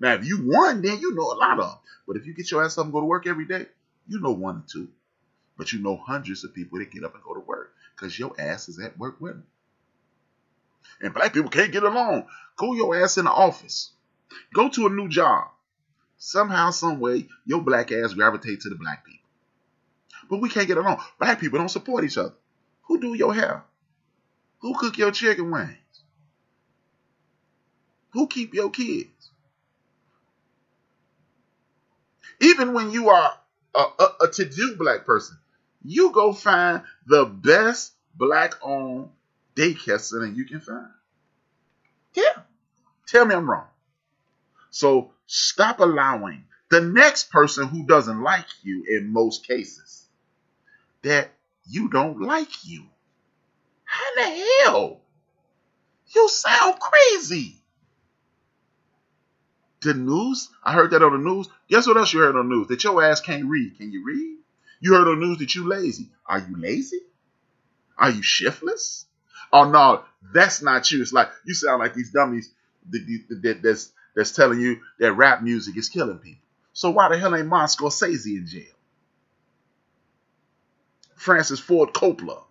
Now, if you won, then you know a lot of them. But if you get your ass up and go to work every day, you know one or two. But you know hundreds of people that get up and go to work because your ass is at work with them. And black people can't get along. Go your ass in the office. Go to a new job. Somehow, some way, your black ass gravitate to the black people. But we can't get along. Black people don't support each other. Who do your hair? Who cook your chicken wings? Who keep your kids? Even when you are a to-do black person, you go find the best black-owned daycare center you can find. Yeah. Tell me I'm wrong. So stop allowing the next person who doesn't like you in most cases that you don't like you. How the hell? You sound crazy. The news? I heard that on the news. Guess what else you heard on the news? That your ass can't read. Can you read? You heard on the news that you lazy. Are you lazy? Are you shiftless? Oh, no, that's not you. It's like you sound like these dummies that's telling you that rap music is killing people. So why the hell ain't Martin Scorsese in jail? Francis Ford Coppola.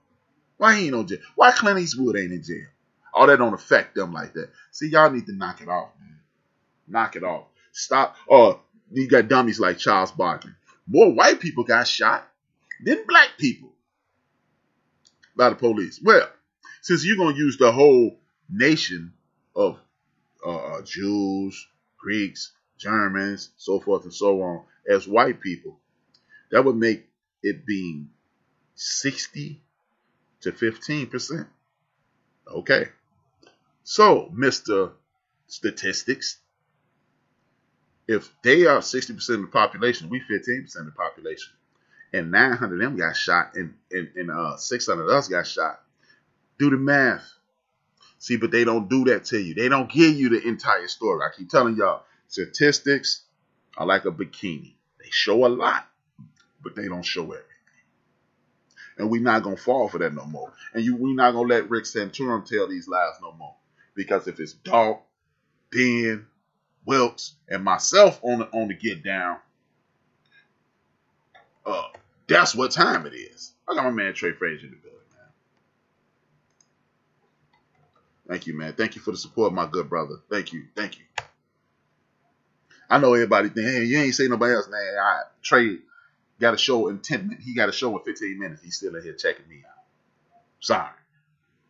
Why he ain't in jail? Why Clint Eastwood ain't in jail? Oh, that don't affect them like that. See, y'all need to knock it off, man. Knock it off. Stop. Oh, you got dummies like Charles Barkley. More white people got shot than black people by the police. Well, since you're going to use the whole nation of Jews, Greeks, Germans, so forth and so on, as white people, that would make it being 60 to 15%. Okay. So, Mr. Statistics, if they are 60% of the population, we 15% of the population, and 900 of them got shot, and 600 of us got shot, do the math. See, but they don't do that to you. They don't give you the entire story. I keep telling y'all, statistics are like a bikini. They show a lot, but they don't show everything. And we're not going to fall for that no more. And we're not going to let Rick Santorum tell these lies no more. Because if it's Dolph, Ben, Wilkes, and myself on the get down, that's what time it is. I got my man Trey Frazier in the building, man. Thank you, man. Thank you for the support, my good brother. Thank you. Thank you. I know everybody think, hey, you ain't say nobody else, man. Trey got a show in 10 minutes. He got a show in 15 minutes. He's still in here checking me out. Sorry.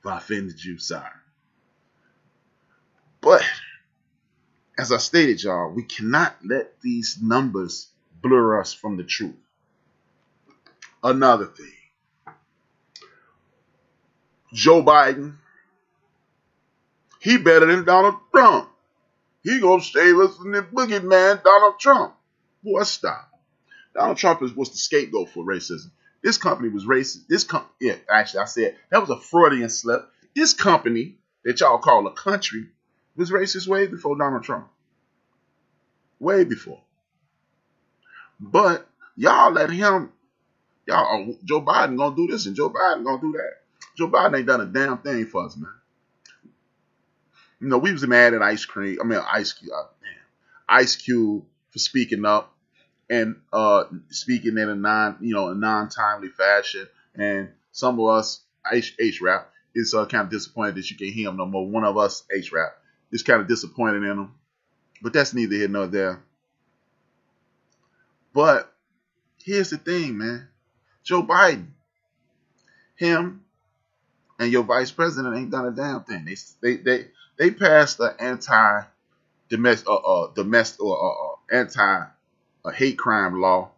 If I offended you, sorry. But, as I stated, y'all, we cannot let these numbers blur us from the truth. Another thing. Joe Biden, he better than Donald Trump. He gonna save us from the boogeyman, Donald Trump. Boy, stop. Donald Trump was the scapegoat for racism. This company was racist. Actually, I said that was a Freudian slip. This company that y'all call a country was racist way before Donald Trump. Way before. But y'all let him, Joe Biden gonna do this and Joe Biden gonna do that. Joe Biden ain't done a damn thing for us, man. You know, we was mad at Ice Cube for speaking up and speaking in a non-timely fashion. And some of us, HRap, is kind of disappointed that you can't hear him no more. One of us, HRap, is kind of disappointed in him. But that's neither here nor there. But here's the thing, man. Joe Biden, him and your vice president ain't done a damn thing. They passed the anti-hate crime law,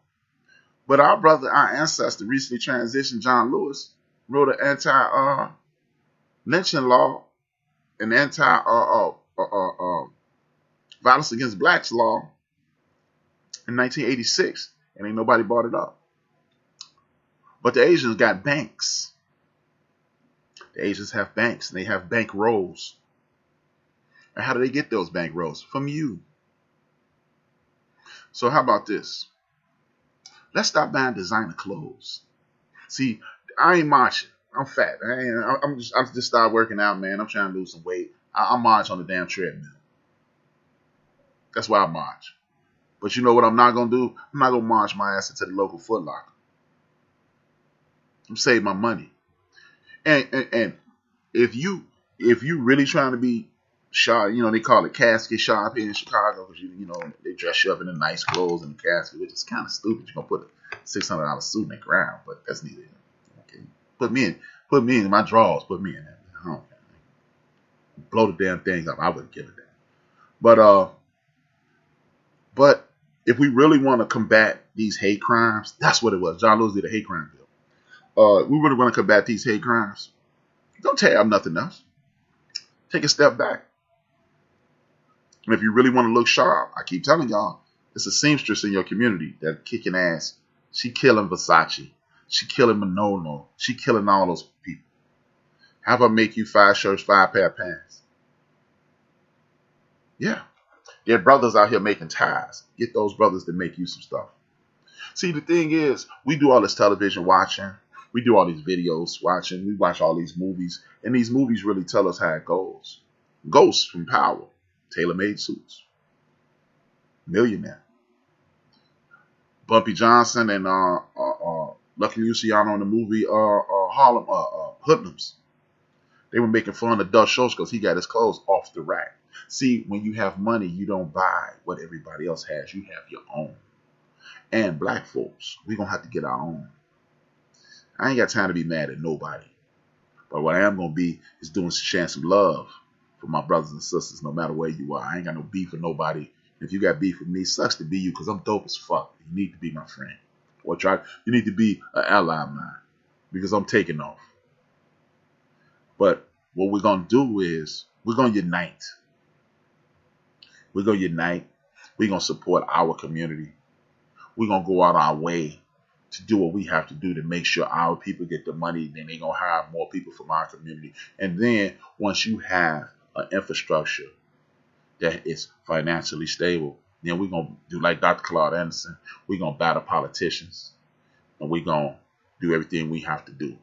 but our ancestor, recently transitioned John Lewis, wrote an anti-lynching law, an anti-violence against blacks law in 1986, and ain't nobody brought it up. But the Asians got banks. The Asians have banks, and they have bank rolls. And how do they get those bank rolls? From you. So how about this? Let's stop buying designer clothes. See, I ain't marching. I'm fat. I just started working out, man. I'm trying to lose some weight. I march on the damn treadmill. That's why I march. But you know what I'm not going to do? I'm not going to march my ass into the local Foot Locker. I'm saving my money. And if you really trying to be sharp, they call it casket sharp here in Chicago, because they dress you up in the nice clothes and the casket, which is kind of stupid. You're gonna put a $600 suit in the ground, but that's neither. Okay, put me in my drawers. Put me in that. I don't care. Blow the damn thing up. I wouldn't give it that. But if we really want to combat these hate crimes, that's what it was. John Lewis did a hate crime bill. We really want to combat these hate crimes. Don't tear up nothing else. Take a step back. And if you really want to look sharp, I keep telling y'all, it's a seamstress in your community that's kicking ass. She killing Versace. She killing Manolo. She killing all those people. How about make you 5 shirts, 5 pair of pants? Yeah. There are brothers out here making ties. Get those brothers to make you some stuff. See, the thing is, we do all this television watching. We do all these videos watching. We watch all these movies. And these movies really tell us how it goes. Ghosts from Power. Tailor-made suits. Millionaire. Bumpy Johnson and Lucky Luciano in the movie Harlem Hoodlums. They were making fun of Dutch Schultz because he got his clothes off the rack. See, when you have money, you don't buy what everybody else has. You have your own. And black folks, we're going to have to get our own. I ain't got time to be mad at nobody. But what I am going to be is sharing some love for my brothers and sisters, no matter where you are. I ain't got no beef with nobody. If you got beef with me, sucks to be you, because I'm dope as fuck. You need to be my friend. Or you need to be an ally of mine, because I'm taking off. But what we're going to do is we're going to unite. We're going to unite. We're going to support our community. We're going to go out our way to do what we have to do to make sure our people get the money. Then they're going to hire more people from our community. And then once you have an infrastructure that is financially stable, then we're going to do like Dr. Claude Anderson. We're going to battle politicians. And we're going to do everything we have to do.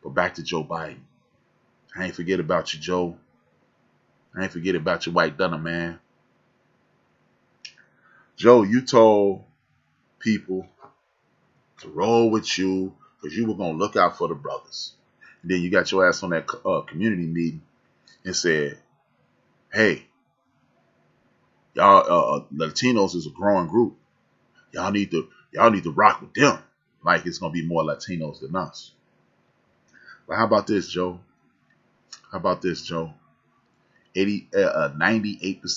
But back to Joe Biden. I ain't forget about you, Joe. I ain't forget about your white Dunner, man. Joe, you told people to roll with you because you were going to look out for the brothers. And then you got your ass on that community meeting and said, hey, y'all, Latinos is a growing group. Y'all need to rock with them. Like it's going to be more Latinos than us. But how about this, Joe? 98%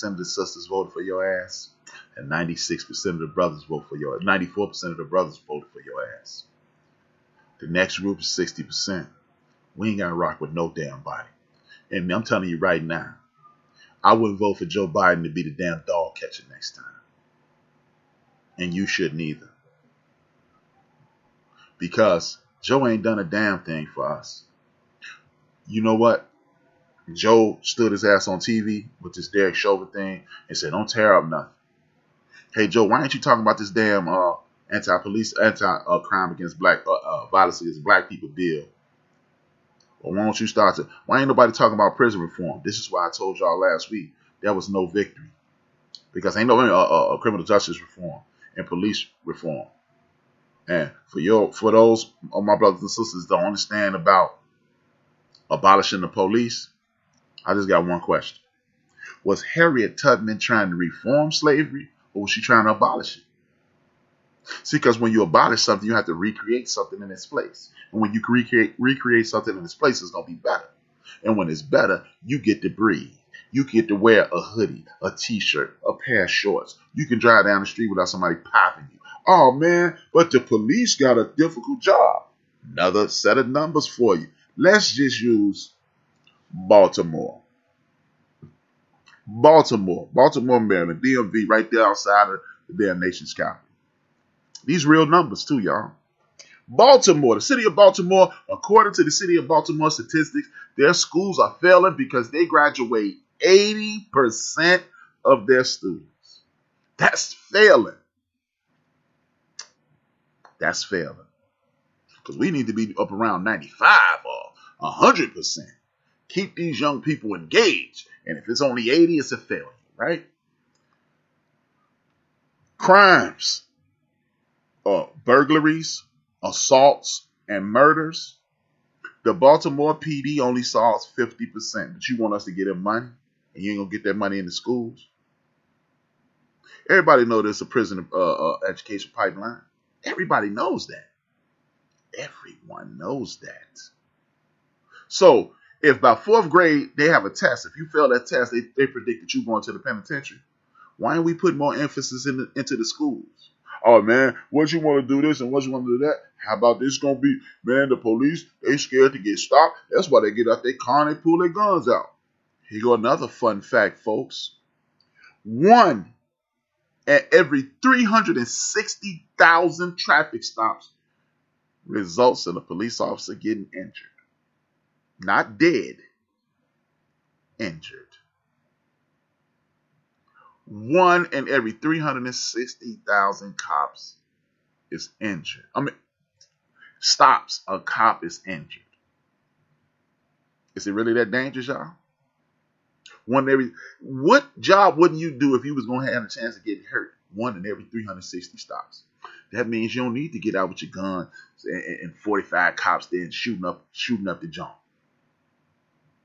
of the sisters voted for your ass, and 96% of the brothers vote for your ass. 94% of the brothers voted for your ass. The next group is 60%. We ain't got to rock with no damn body. And I'm telling you right now, I wouldn't vote for Joe Biden to be the damn dog catcher next time. And you shouldn't either. Because Joe ain't done a damn thing for us. You know what? Joe stood his ass on TV with this Derek Chauvin thing and said, don't tear up nothing. Hey, Joe, why ain't you talking about this damn anti-crime against violence against black people bill? Or why don't you why ain't nobody talking about prison reform? This is why I told y'all last week there was no victory. Because ain't no criminal justice reform and police reform. And for those of my brothers and sisters that don't understand about abolishing the police, I just got one question. Was Harriet Tubman trying to reform slavery, or was she trying to abolish it? See, because when you abolish something, you have to recreate something in its place. And when you recreate something in its place, it's going to be better. And when it's better, you get to breathe. You get to wear a hoodie, a t-shirt, a pair of shorts. You can drive down the street without somebody popping you. Oh, man, but the police got a difficult job. Another set of numbers for you. Let's just use Baltimore. Baltimore, Maryland, DMV, right there outside of the damn nation's capital. These real numbers too, y'all. Baltimore, the city of Baltimore, according to the city of Baltimore statistics, their schools are failing because they graduate 80% of their students. That's failing. That's failing. Because we need to be up around 95 or 100%. Keep these young people engaged. And if it's only 80, it's a failure, right? Crimes, burglaries, assaults, and murders. The Baltimore PD only solves 50%. But you want us to get them money, and you ain't gonna get that money in the schools. Everybody knows there's a prison education pipeline. Everybody knows that. Everyone knows that. So if by 4th grade they have a test, if you fail that test, they predict that you're going to the penitentiary. Why ain't we putting more emphasis into the schools? Oh, man, what you want to do this and what you want to do that? How about this going to be, man, the police, they scared to get stopped. That's why they get out their car and they pull their guns out. Here go another fun fact, folks. 1 in every 360,000 traffic stops results in a police officer getting injured. Not dead, injured. 1 in every 360,000 cops is injured. Stops, a cop is injured. Is it really that dangerous, y'all? What job wouldn't you do if you was going to have a chance of getting hurt? 1 in every 360 stops. That means you don't need to get out with your gun and 45 cops there shooting up the jump.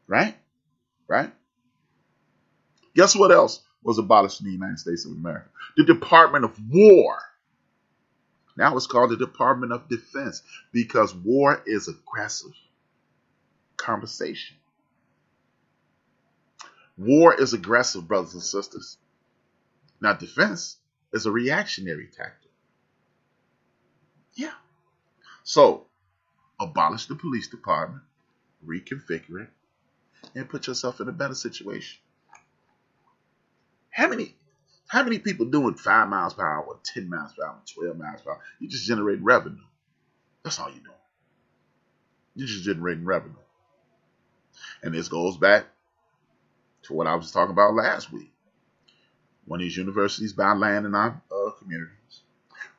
Right? Right? Guess what else was abolished in the United States of America? The Department of War. Now it's called the Department of Defense because war is aggressive conversation. War is aggressive, brothers and sisters. Now defense is a reactionary tactic. Yeah. So abolish the police department, reconfigure it, and put yourself in a better situation. How many people doing 5 miles per hour, 10 miles per hour, 12 miles per hour? You just generate revenue. That's all you're doing. You're just generating revenue. And this goes back to what I was talking about last week. When these universities buy land in our communities,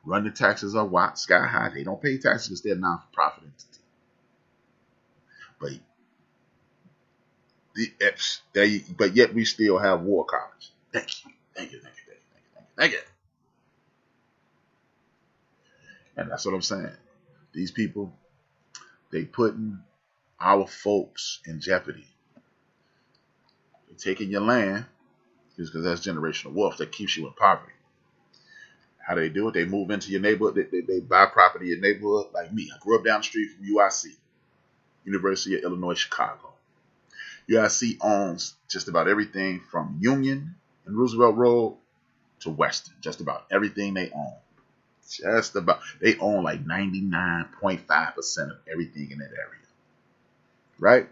run the taxes are sky high. They don't pay taxes because they're a non-for-profit entity. But yet we still have war college. Thank you. And that's what I'm saying. These people, they putting our folks in jeopardy. They're taking your land because that's generational wealth that keeps you in poverty. How do they do it? They move into your neighborhood. They buy property in your neighborhood. Like me, I grew up down the street from UIC, University of Illinois, Chicago. UIC owns just about everything from Union and Roosevelt Road to Western. Just about everything they own. They own like 99.5% of everything in that area. right?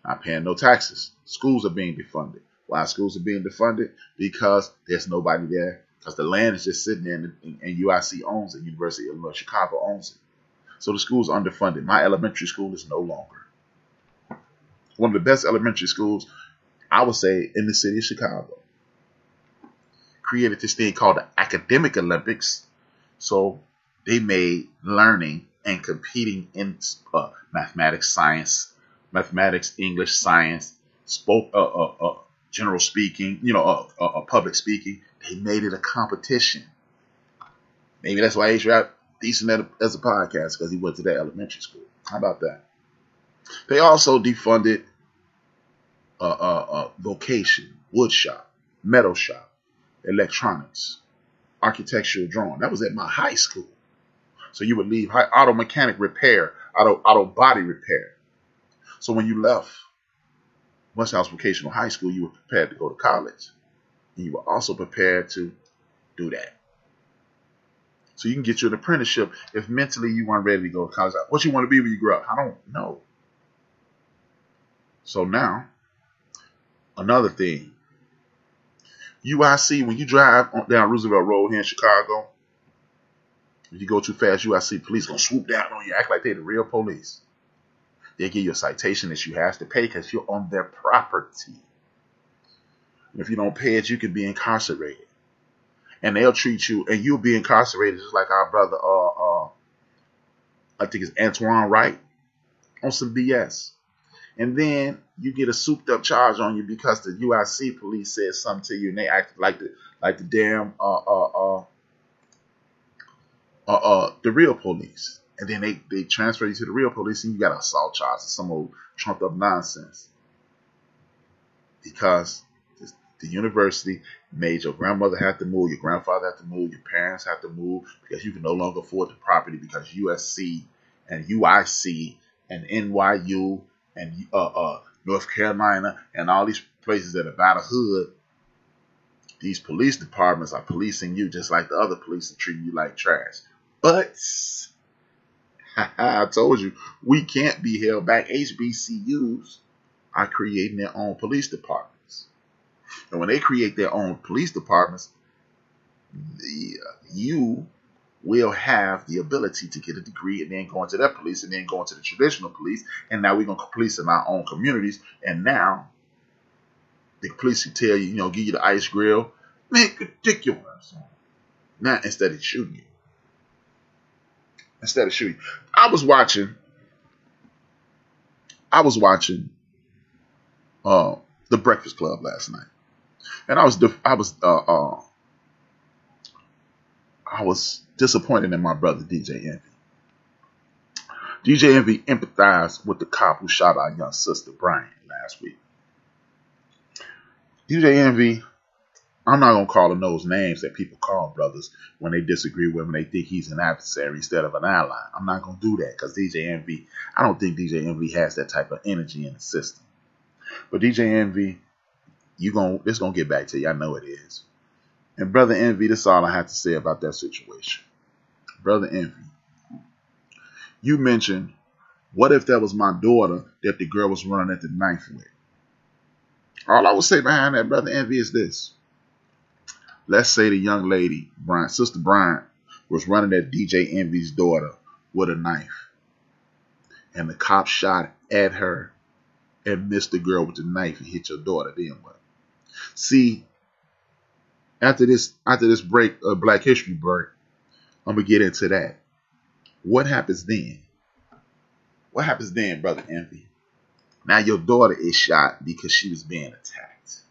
Not paying no taxes. Schools are being defunded. Why schools are being defunded? Because there's nobody there. Because the land is just sitting there, and UIC owns it. University of Illinois Chicago owns it. So the school's underfunded. My elementary school is no longer one of the best elementary schools, I would say, in the city of Chicago. Created this thing called the Academic Olympics. So they made learning and competing in mathematics, English, science, general speaking, public speaking. They made it a competition. Maybe that's why HRap decent as a podcast, because he went to that elementary school. How about that? They also defunded vocation, wood shop, metal shop, electronics, architectural drawing. That was at my high school. So you would leave auto mechanic repair, auto body repair. So when you left Westhouse Vocational High School, you were prepared to go to college. And you were also prepared to do that. So you can get you an apprenticeship if mentally you weren't ready to go to college. What you want to be when you grow up? I don't know. So now, another thing. UIC, when you drive down Roosevelt Road here in Chicago, if you go too fast, UIC police going to swoop down on you, act like they're the real police. They give you a citation that you have to pay because you're on their property. And if you don't pay it, you can be incarcerated. And they'll treat you, and you'll be incarcerated just like our brother, I think it's Antoine Wright, on some BS. And then you get a souped up charge on you because the UIC police said something to you, and they acted like the damn the real police. And then they transfer you to the real police, and you got an assault charge or some old trumped up nonsense. Because the university made your grandmother have to move, your grandfather have to move, your parents have to move because you can no longer afford the property because USC and UIC and NYU and North Carolina and all these places that are about a hood, these police departments are policing you just like the other police are treating you like trash. But I told you, we can't be held back. HBCUs are creating their own police departments. And when they create their own police departments, you will have the ability to get a degree and then go into that police and then go into the traditional police. And now we're going to police in our own communities. And now the police can tell you, give you the ice grill. Man, ridiculous. Now, instead of shooting you. I was watching The Breakfast Club last night. And I was disappointed in my brother, DJ Envy. DJ Envy empathized with the cop who shot our young sister, Brian, last week. DJ Envy, I'm not going to call him those names that people call brothers when they disagree with him and they think he's an adversary instead of an ally. I'm not going to do that because DJ Envy, I don't think DJ Envy has that type of energy in the system. But DJ Envy, it's going to get back to you. I know it is. And Brother Envy, that's all I have to say about that situation. Brother Envy, you mentioned, what if that was my daughter that the girl was running at the knife with? All I would say behind that, Brother Envy, is this. Let's say the young lady, Sister Bryant, was running at DJ Envy's daughter with a knife. And the cop shot at her and missed the girl with the knife and hit your daughter. Then what? See, after this break, Black History break, I'm going to get into that. What happens then? What happens then, Brother Envy? Now your daughter is shot because she was being attacked.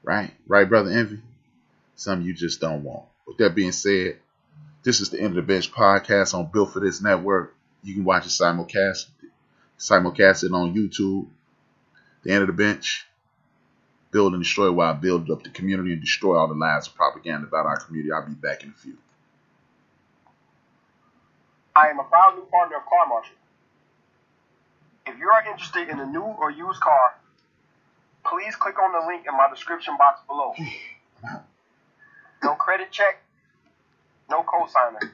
Right? Right, Brother Envy? Something you just don't want. With that being said, this is the End of the Bench podcast on Built for This Network. You can watch it simulcasted on YouTube. The End of the Bench. Build and destroy while I build up the community and destroy all the lies of propaganda about our community. I'll be back in a few. I am a proud new partner of Car Marshal. If you are interested in a new or used car, please click on the link in my description box below. No credit check, no cosigner.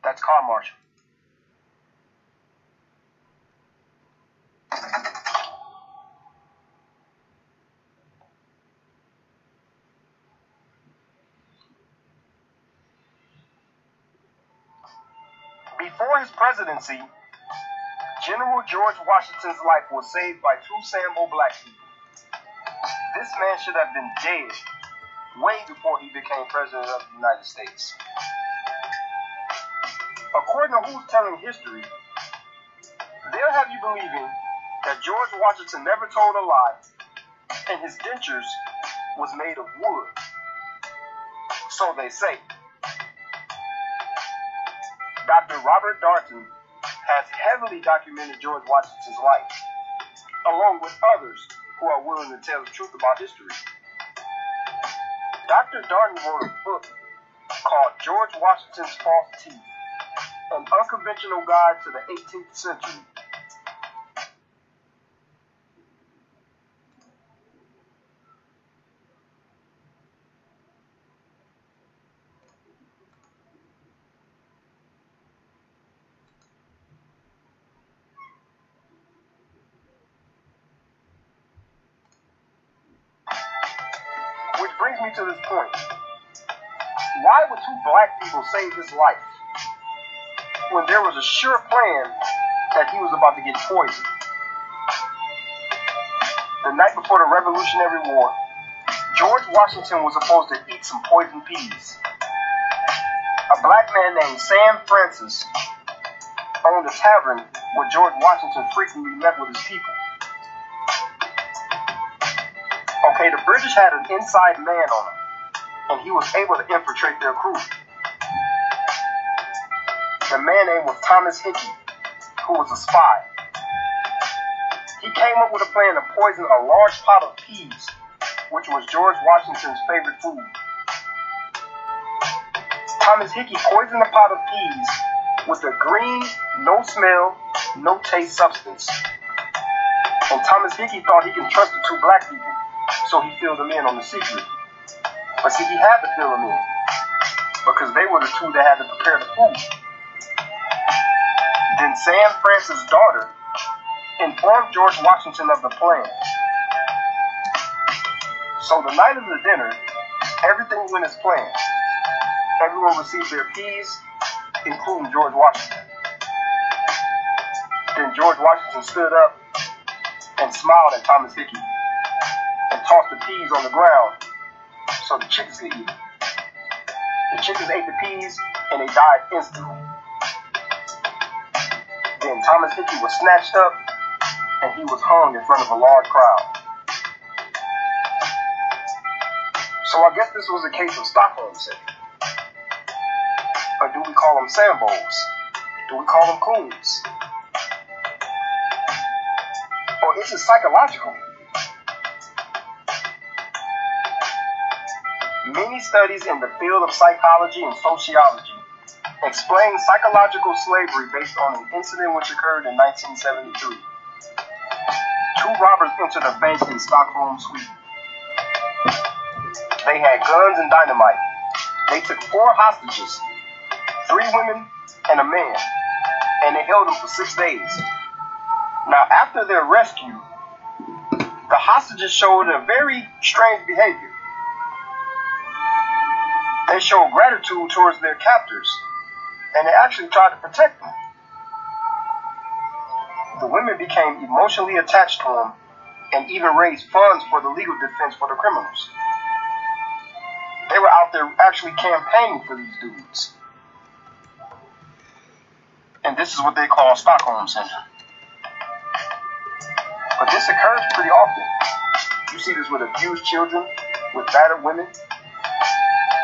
That's Car Marshal. Before his presidency, General George Washington's life was saved by two Sambo black people. This man should have been dead way before he became president of the United States. According to Who's Telling History, they'll have you believing that George Washington never told a lie and his dentures was made of wood. So they say. Dr. Robert Darnton has heavily documented George Washington's life, along with others who are willing to tell the truth about history. Dr. Darnton wrote a book called George Washington's False Teeth, an unconventional guide to the 18th century. Which brings me to this point. Why would two black people save his life when there was a sure plan that he was about to get poisoned? The night before the Revolutionary War, George Washington was supposed to eat some poisoned peas. A black man named Sam Francis owned a tavern where George Washington frequently met with his people. Okay, the British had an inside man on him, and he was able to infiltrate their crew. The man name was Thomas Hickey, who was a spy. He came up with a plan to poison a large pot of peas, which was George Washington's favorite food. Thomas Hickey poisoned the pot of peas with a green, no smell, no taste substance. And Thomas Hickey thought he could trust the two black people, so he filled them in on the secret. But see, he had to fill them in, because they were the two that had to prepare the food. Then Sam Francis' daughter informed George Washington of the plan. So the night of the dinner, everything went as planned. Everyone received their peas, including George Washington. Then George Washington stood up and smiled at Thomas Hickey and tossed the peas on the ground so the chickens could eat them. The chickens ate the peas and they died instantly. Then Thomas Hickey was snatched up and he was hung in front of a large crowd. So I guess this was a case of Stockholm syndrome. Or do we call them Sambos? Do we call them coons? Or is it psychological? Many studies in the field of psychology and sociology explain psychological slavery based on an incident which occurred in 1973. Two robbers entered a bank in Stockholm, Sweden. They had guns and dynamite. They took 4 hostages, 3 women and a man, and they held them for 6 days. Now, after their rescue, the hostages showed a very strange behavior. They showed gratitude towards their captors, and they actually tried to protect them. The women became emotionally attached to them and even raised funds for the legal defense for the criminals. They were out there actually campaigning for these dudes. And this is what they call Stockholm syndrome. But this occurs pretty often. You see this with abused children, with battered women.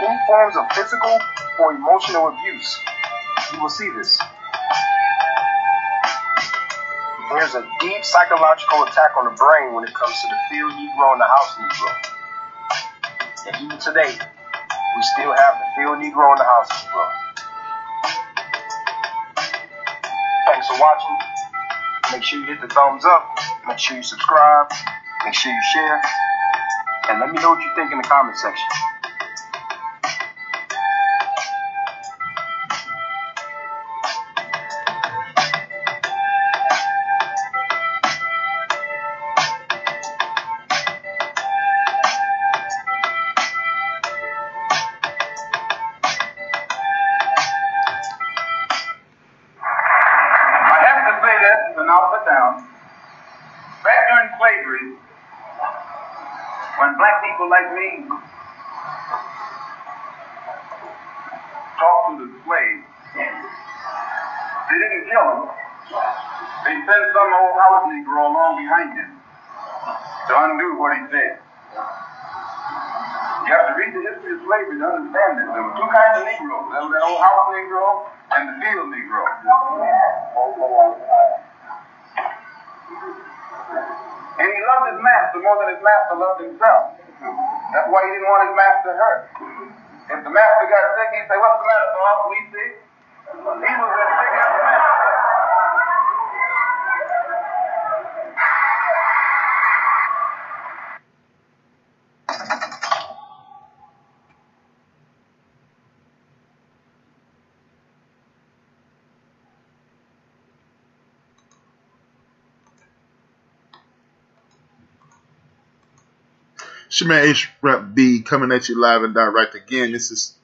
Any forms of physical or emotional abuse, you will see this. There's a deep psychological attack on the brain when it comes to the field Negro and the house Negro. And even today, we still have the field Negro and the house Negro. Thanks for watching. Make sure you hit the thumbs up. Make sure you subscribe. Make sure you share. And let me know what you think in the comment section. during slavery, when black people like me talked to the slaves, they didn't kill him. They sent some old house Negro along behind him to undo what he said. You have to read the history of slavery to understand this. There were two kinds of Negroes. There was an old house Negro and the field Negro. And he loved his master more than his master loved himself. That's why he didn't want his master hurt. If the master got sick, he'd say, "What's the matter, boss? We sick?" He was as sick as the master. It's your man HRap B coming at you live and direct again. This is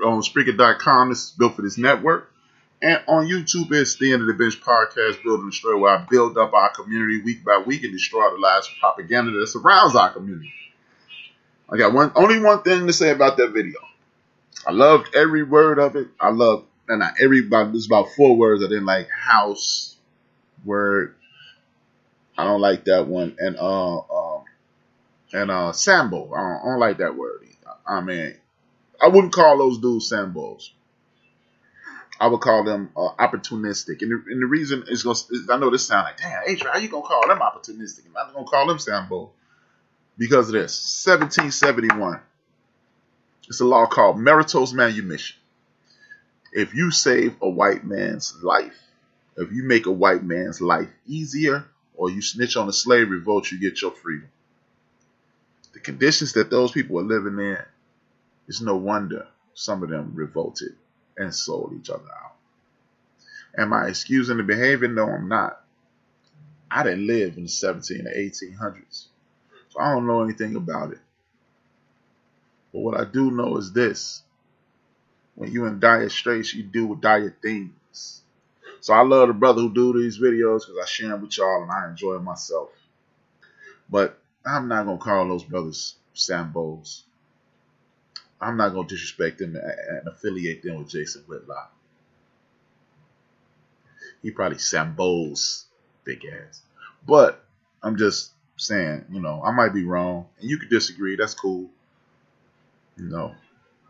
on Spreaker.com. This is built for this network. And on YouTube, it's the End of the Bench podcast, Build and Destroy, where I build up our community week by week and destroy the lies of propaganda that surrounds our community. I got only one thing to say about that video. I loved every word of it. There's about 4 words I didn't like. House word. I don't like that one. And Sambo. I don't like that word. I mean, I wouldn't call those dudes Sambos. I would call them opportunistic. And the reason is, I know this sounds like, damn, H, how you going to call them opportunistic? I'm not going to call them Sambo. Because of this. 1771. It's a law called meritorious manumission. If you save a white man's life, if you make a white man's life easier, or you snitch on a slave revolt, you get your freedom. The conditions that those people were living in, it's no wonder some of them revolted and sold each other out. Am I excusing the behavior? No, I'm not. I didn't live in the 17 or 1800s, so I don't know anything about it. But what I do know is this. When you're in dire straits, you do dire things. So I love the brother who do these videos because I share them with y'all and I enjoy it myself. But I'm not going to call those brothers Sambos. I'm not going to disrespect them and affiliate them with Jason Whitlock. He probably Sambos big ass. But I'm just saying, I might be wrong. And you can disagree. That's cool.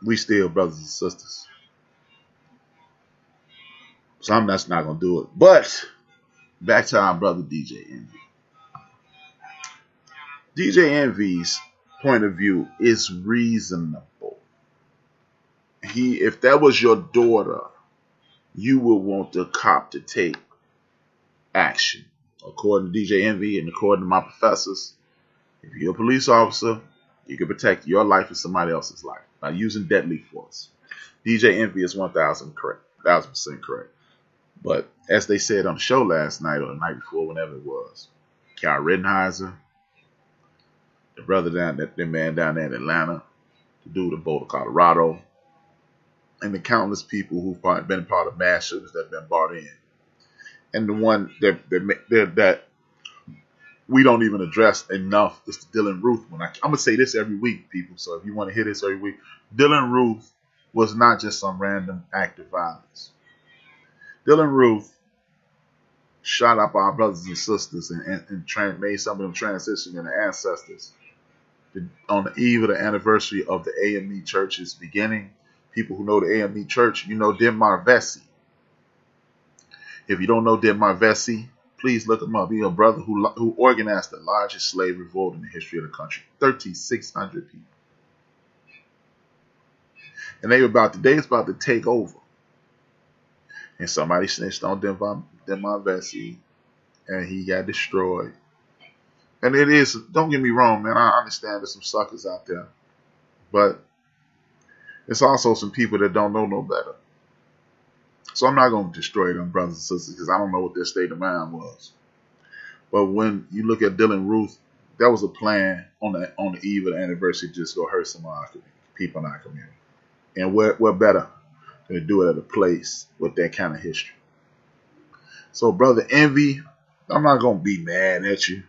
We still brothers and sisters. So I'm just not going to do it. But back to our brother DJ Envy. DJ Envy's point of view is reasonable. If that was your daughter, you would want the cop to take action. According to DJ Envy and according to my professors, if you're a police officer, you can protect your life and somebody else's life by using deadly force. DJ Envy is 1,000% correct. But as they said on the show last night or the night before, whenever it was, Cal Rittenheiser, the brother the man down there in Atlanta, the dude in Boulder, Colorado, and the countless people who've been part of mass shootings that have been brought in. And the one that we don't even address enough is the Dylan Ruth one. I'm going to say this every week, people, so if you want to hear this every week, Dylan Ruth was not just some random act of violence. Dylan Ruth shot up our brothers and sisters and made some of them transition into ancestors. On the eve of the anniversary of the AME Church's beginning, people who know the AME Church, Demar Vesey. If you don't know Demar Vesey, please look him up. He's a brother who organized the largest slave revolt in the history of the country. 3,600 people. And they was about to take over. And somebody snitched on Demar Vesey, and he got destroyed. And it is, don't get me wrong, man, I understand there's some suckers out there. But it's also some people that don't know no better. So I'm not going to destroy them brothers and sisters because I don't know what their state of mind was. But when you look at Dylan Ruth, that was a plan on the eve of the anniversary to just go hurt some of our people in our community. And we're better than to do it at a place with that kind of history. So, Brother Envy, I'm not going to be mad at you.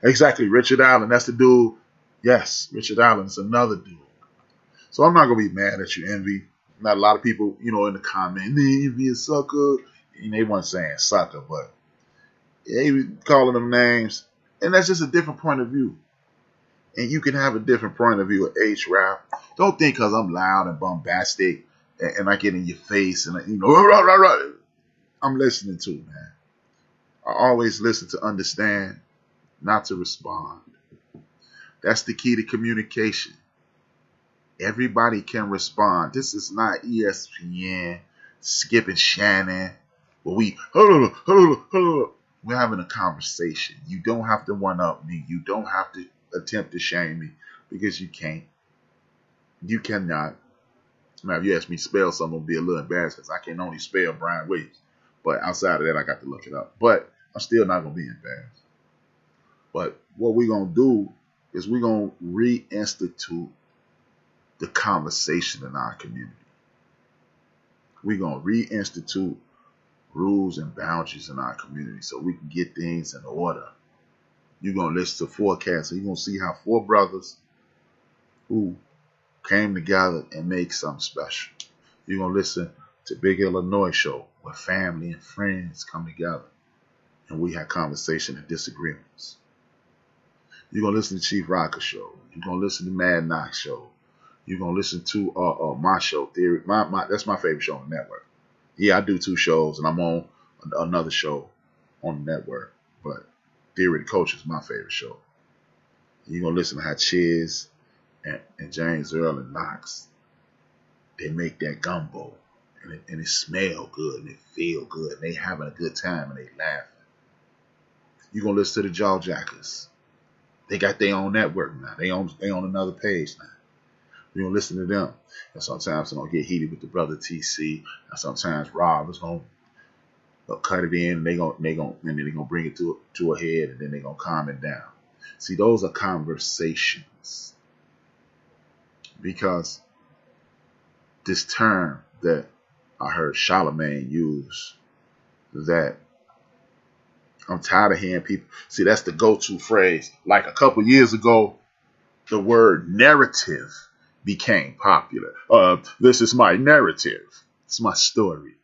Exactly, Richard Allen. That's the dude. Yes, Richard Allen is another dude. So I'm not gonna be mad at you, Envy. Not a lot of people, in the comment, Envy a sucker. And they weren't saying sucker, but they be calling them names, and that's just a different point of view. And you can have a different point of view of HRap. Don't think because I'm loud and bombastic and I get in your face and I'm listening to, man. I always listen to understand, not to respond. That's the key to communication. Everybody can respond. This is not ESPN, Skip and Shannon, where we're having a conversation. You don't have to one-up me. You don't have to attempt to shame me because you can't. You cannot. Now, if you ask me to spell something, I'll be a little embarrassed because I can only spell Brian Williams. But outside of that, I got to look it up. But I'm still not going to be embarrassed. But what we're going to do is we're going to reinstitute the conversation in our community. We're going to reinstitute rules and boundaries in our community so we can get things in order. You're going to listen to forecasts. You're going to see how 4 brothers who came together and make something special. You're going to listen to Big Illinois Show where family and friends come together and we have conversation and disagreements. You're going to listen to Chief Rocker Show. You're going to listen to Mad Knox Show. You're going to listen to my show, Theory. That's my favorite show on the network. Yeah, I do 2 shows, and I'm on another show on the network. But Theory the Coach is my favorite show. You're going to listen to how Chiz and James Earl and Knox, they make that gumbo. And it smell good, and it feel good. And they having a good time, and they laughing. You're going to listen to the Jaw Jackers. They got their own network now. They on another page now. You're going to listen to them. And sometimes they're going to get heated with the brother TC. And sometimes Rob is going to cut it in, and then they're going to bring it to a head, and then they're going to calm it down. See, those are conversations. Because this term that I heard Charlemagne use, that I'm tired of hearing people. See, that's the go-to phrase. Like a couple years ago, the word narrative became popular. This is my narrative. It's my story,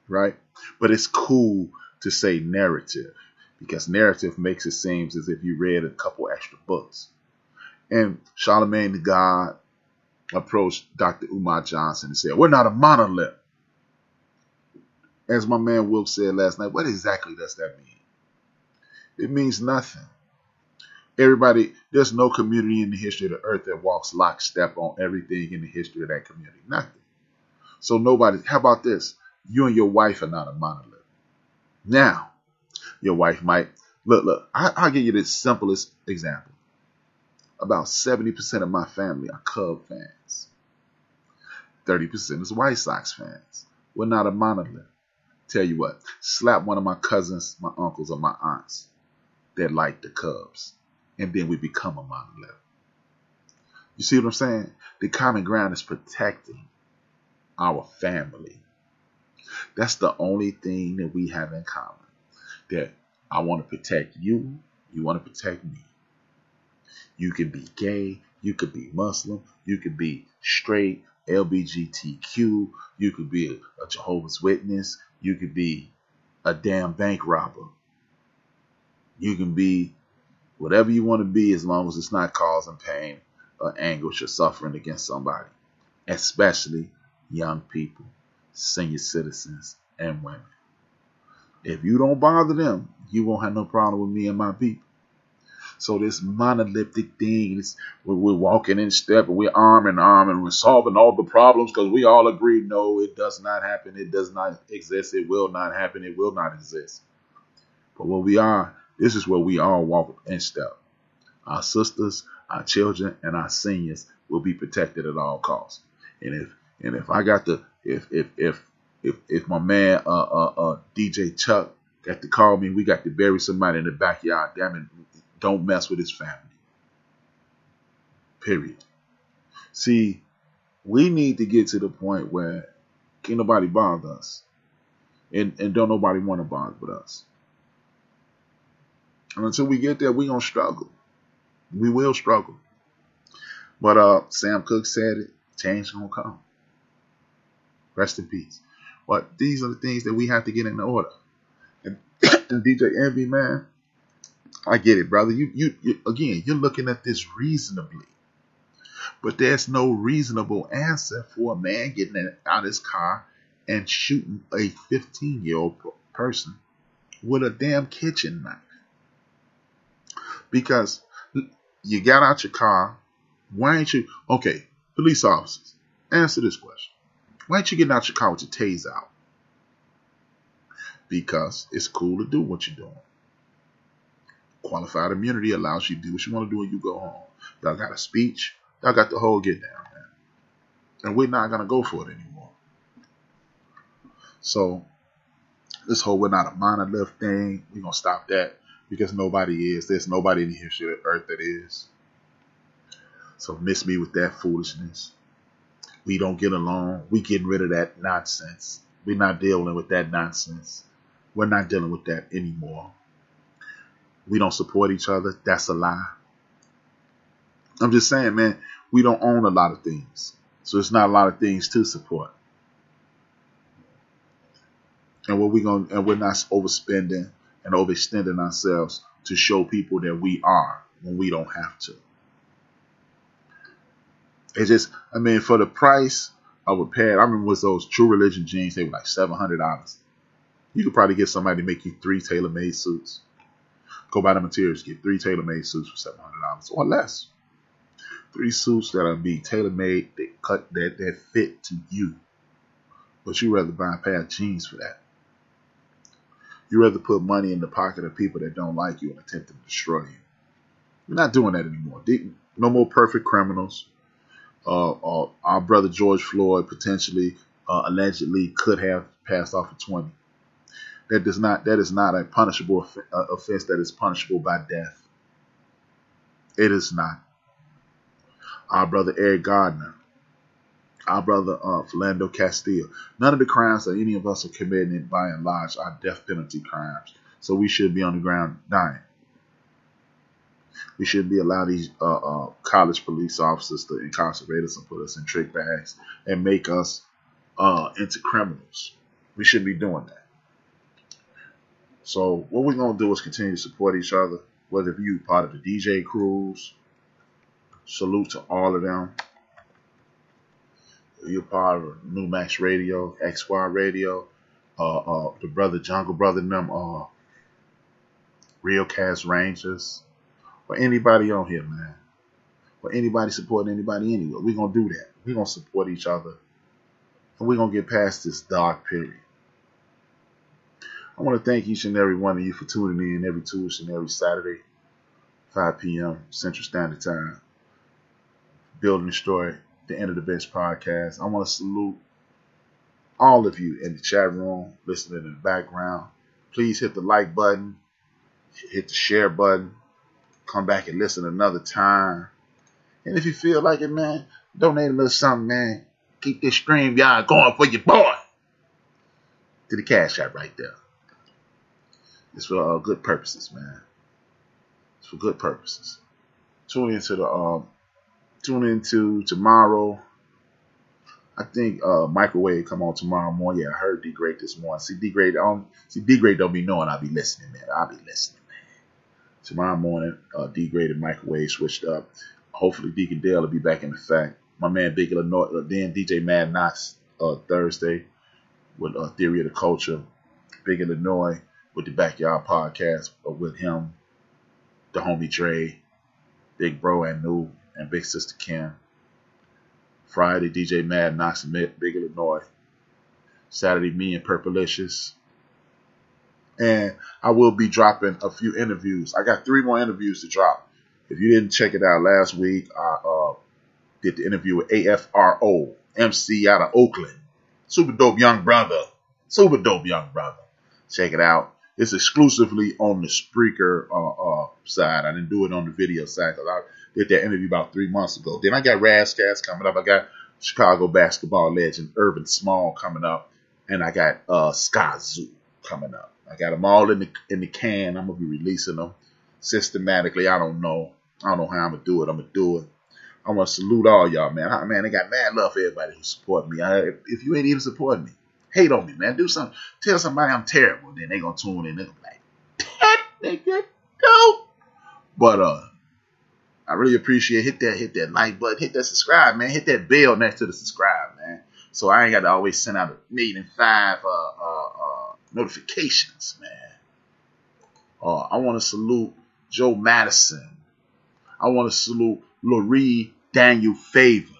right? But it's cool to say narrative because narrative makes it seem as if you read a couple extra books. And Charlemagne the God approached Dr. Umar Johnson and said, we're not a monolith. As my man Wilk said last night, what exactly does that mean? It means nothing. Everybody, there's no community in the history of the earth that walks lockstep on everything in the history of that community. Nothing. So nobody, how about this? You and your wife are not a monolith. Now, your wife might, look, I'll give you the simplest example. About 70% of my family are Cub fans. 30% is White Sox fans. We're not a monolith. Tell you what, slap one of my cousins, my uncles, or my aunts that like the Cubs, and then we become a monolith. You see what I'm saying? The common ground is protecting our family. That's the only thing that we have in common. That I want to protect you, you want to protect me. You could be gay, you could be Muslim, you could be straight, LBGTQ, you could be a Jehovah's Witness, you could be a damn bank robber. You can be whatever you want to be as long as it's not causing pain or anguish or suffering against somebody, especially young people, senior citizens, and women. If you don't bother them, you won't have no problem with me and my people. So this monolithic thing, we're walking in step and we're arm in arm and we're solving all the problems because we all agree, no, it does not happen. It does not exist. It will not happen. It will not exist. But what we are, this is where we all walk in step. Our sisters, our children, and our seniors will be protected at all costs. And if I got to, if my man DJ Chuck got to call me, we got to bury somebody in the backyard. Damn it, don't mess with his family. Period. See, we need to get to the point where can't nobody bother us, and don't nobody want to bother with us. And until we get there, we're going to struggle. We will struggle. But Sam Cooke said it. Change going to come. Rest in peace. But these are the things that we have to get in order. And, and DJ Envy, man, I get it, brother. You again, you're looking at this reasonably. But there's no reasonable answer for a man getting out of his car and shooting a 15-year-old person with a damn kitchen knife. Because you got out your car. Why ain't you... Okay, police officers, answer this question. Why ain't you getting out your car with your taser out? Because it's cool to do what you're doing. Qualified immunity allows you to do what you want to do when you go home. Y'all got a speech. Y'all got the whole get down, man. And we're not going to go for it anymore. So, this whole we're not a monolith thing, we're going to stop that because nobody is. There's nobody in the history of Earth that is. So, miss me with that foolishness. We don't get along. We getting rid of that nonsense. We're not dealing with that nonsense. We're not dealing with that anymore. We don't support each other. That's a lie. I'm just saying, man, we don't own a lot of things. So it's not a lot of things to support. And we're not overspending and overextending ourselves to show people that we are when we don't have to. It's just, I mean, for the price of a pair, I remember with those True Religion jeans, they were like $700. You could probably get somebody to make you 3 tailor-made suits. Go buy the materials, get 3 tailor-made suits for $700 or less. 3 suits that'll be tailor-made, that fit to you. But you rather buy a pair of jeans for that. You rather put money in the pocket of people that don't like you and attempt to destroy you. We're not doing that anymore. No more perfect criminals. Our brother George Floyd potentially, allegedly, could have passed off a 20. That is not a punishable offense that is punishable by death. It is not. Our brother Eric Gardner, our brother Philando Castillo. None of the crimes that any of us are committing, by and large, are death penalty crimes. So we should be on the ground dying. We shouldn't be allowing these college police officers to incarcerate us and put us in trick bags and make us into criminals. We shouldn't be doing that. So what we're going to do is continue to support each other, whether you're part of the DJ crews. Salute to all of them. You're part of New Max Radio, XY Radio, the brother Jungle Brother and them, Real Cast Rangers, or anybody on here, man. Or anybody supporting anybody anywhere. We're going to do that. We're going to support each other. And we're going to get past this dark period. I want to thank each and every one of you for tuning in every Tuesday and every Saturday, 5 p.m. Central Standard Time. Building the Story, the End of the Bench podcast. I want to salute all of you in the chat room, listening in the background. Please hit the like button, hit the share button, come back and listen another time. And if you feel like it, man, donate a little something, man. Keep this StreamYard going for your boy. To the Cash App right there. It's for good purposes, man. It's for good purposes. Tune into tomorrow. I think Microwave come on tomorrow morning. Yeah, I heard D-Grade this morning. D-Grade don't be knowing I'll be listening, man. I'll be listening, man. Tomorrow morning, D-Grade and Microwave switched up. Hopefully Deacon Dale will be back in effect. My man Big Illinois, then DJ Mad Knox Thursday with Theory of the Culture. Big Illinois with the Backyard Podcast with him, the homie Dre, Big Bro and New, and Big Sister Kim. Friday, DJ Mad Knox and Big Illinois. Saturday, me and Purplicious. And I will be dropping a few interviews. I got 3 more interviews to drop. If you didn't check it out last week, I did the interview with AFRO, MC out of Oakland. Super dope young brother. Check it out. It's exclusively on the Spreaker side. I didn't do it on the video side because I did that interview about 3 months ago. Then I got Razzcast coming up. I got Chicago basketball legend Urban Small coming up. And I got Ska Zoo coming up. I got them all in the can. I'm going to be releasing them systematically. I don't know how I'm gonna do it. I'm gonna do it. I want to salute all y'all, man. They got mad love for everybody who support me. If you ain't even supporting me, hate on me, man. Do something. Tell somebody I'm terrible. Then they gonna tune in. They gonna be like, that nigga dope. But I really appreciate hit that like button, hit that subscribe, man. Hit that bell next to the subscribe, man. So I ain't got to always send out 1,000,005 notifications, man. I want to salute Joe Madison. I want to salute Loree Daniel Favor.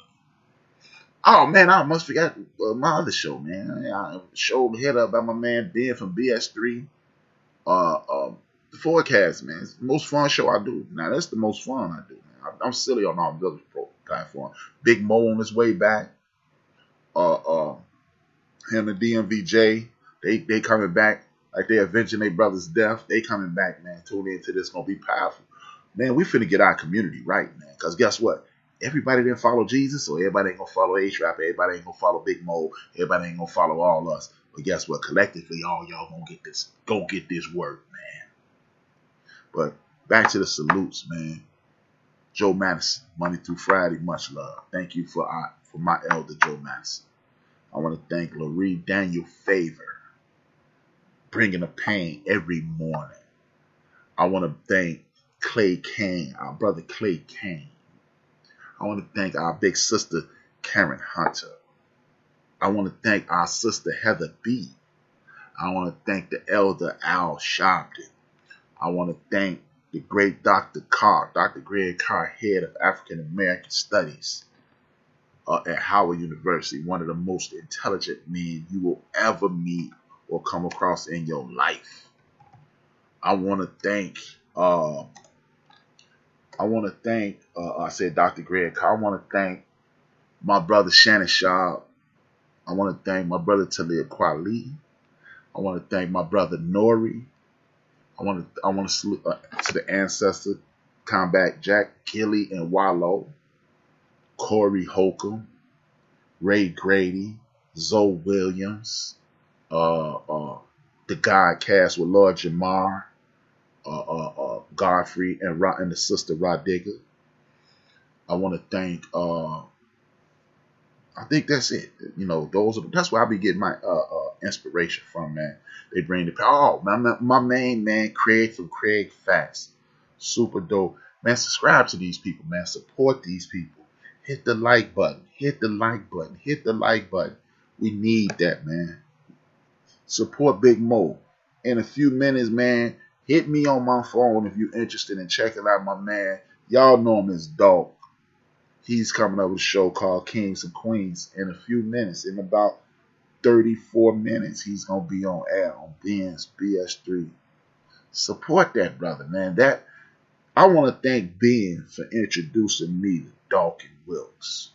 Oh, man, I almost forgot my other show, man. Show head up by my man Ben from BS3. The Forecast, man. It's the most fun show I do. Now, that's the most fun I do, man. I'm silly on all the other platforms. Big Mo on his way back. Him and DMVJ, they coming back like they avenging their brother's death. They coming back, man. Tune into this. Gonna be powerful. Man, we finna get our community right, man. Because guess what? Everybody didn't follow Jesus, so everybody ain't gonna follow HRap. Everybody ain't gonna follow Big Mo. Everybody ain't gonna follow all us. But guess what? Collectively, all y'all gonna get this. Go get this work, man. But back to the salutes, man. Joe Madison, Monday through Friday, much love. Thank you for my elder, Joe Madison. I want to thank Loree Daniel Favor, bringing the pain every morning. I want to thank Clay Kane, our brother Clay Kane. I want to thank our big sister Karen Hunter. I want to thank our sister Heather B. I want to thank the elder Al Sharpton. I want to thank the great Dr. Carr, Dr. Greg Carr, head of African American Studies at Howard University, one of the most intelligent men you will ever meet or come across in your life. I want to thank I said Dr. Greg Carr. I want to thank my brother Shannon Sharp. I want to thank my brother Talib Kweli. I want to thank my brother Nori. I want to salute to the ancestor, Combat Jack, Kelly, and Wallow, Corey Holcomb, Ray Grady, Zoe Williams, the God Cast with Lord Jamar, Godfrey, and the sister Rodiga. I want to thank. I think that's it. You know, that's where I be getting my inspiration from, man. They bring my main man, Craig from Craig Facts. Super dope. Man, subscribe to these people, man. Support these people. Hit the like button. Hit the like button. Hit the like button. We need that, man. Support Big Mo. In a few minutes, man, hit me on my phone if you're interested in checking out my man. Y'all know him as Dog. He's coming up with a show called Kings and Queens in a few minutes. In about 34 minutes, he's going to be on air on Ben's BS3. Support that brother, man. I want to thank Ben for introducing me to Dawkins Wilkes.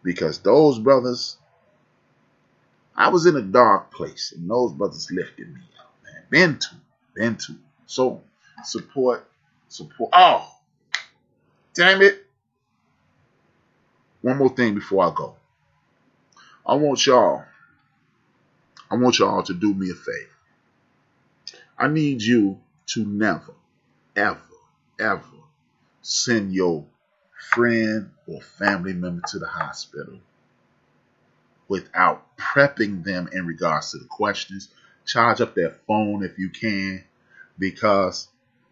Because those brothers, I was in a dark place, and those brothers lifted me up, man. Been to. So, support. Oh, damn it. One more thing before I go. I want y'all to do me a favor. I need you to never, ever, ever send your friend or family member to the hospital without prepping them in regards to the questions. Charge up their phone if you can, because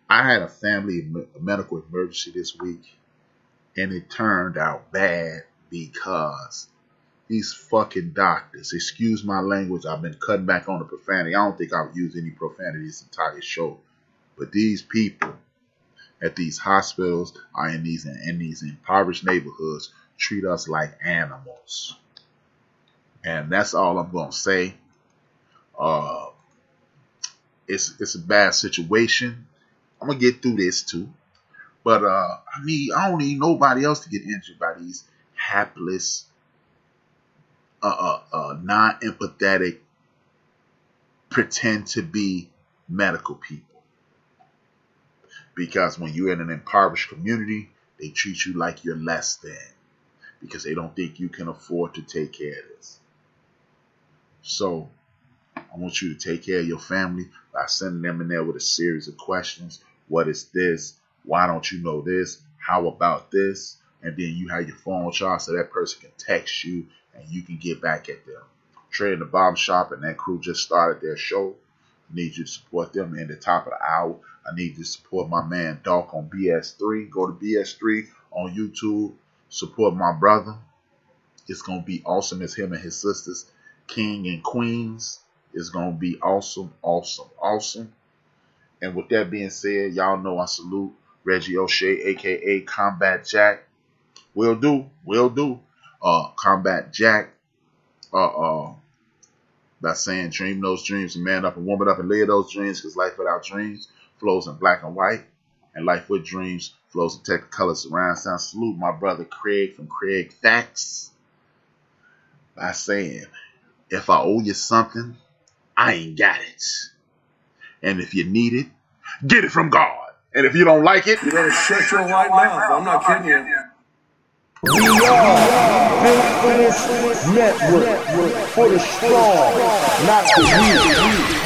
I had a family medical emergency this week, and it turned out bad because these fucking doctors, excuse my language, I've been cutting back on the profanity. I don't think I've used any profanity this entire show. But these people at these hospitals are in these impoverished neighborhoods treat us like animals. And that's all I'm going to say. It's a bad situation. I'm going to get through this too. But I don't need nobody else to get injured by these hapless, non-empathetic, pretend to be medical people. Because when you're in an impoverished community, they treat you like you're less than, because they don't think you can afford to take care of this. So I want you to take care of your family by sending them in there with a series of questions. What is this? Why don't you know this? How about this? And then you have your phone charged so that person can text you and you can get back at them. Trey and the Barbershop and that crew just started their show. I need you to support them in the top of the hour. I need you to support my man Doc on BS3. Go to BS3 on YouTube. Support my brother. It's going to be awesome. It's him and his sisters, King and Queens. It's going to be awesome, awesome, awesome. And with that being said, y'all know I salute Reggie O'Shea, a.k.a. Combat Jack. Will do. Combat Jack. By saying dream those dreams and man up and woman up and live those dreams, because life without dreams flows in black and white, and life with dreams flows in technicolor surround sound. Salute my brother Craig from Craig Facts by saying, if I owe you something, I ain't got it. And if you need it, get it from God. And if you don't like it, you better shut your white mouth. I'm not kidding you. We are built for this network, for the strong, not the weak.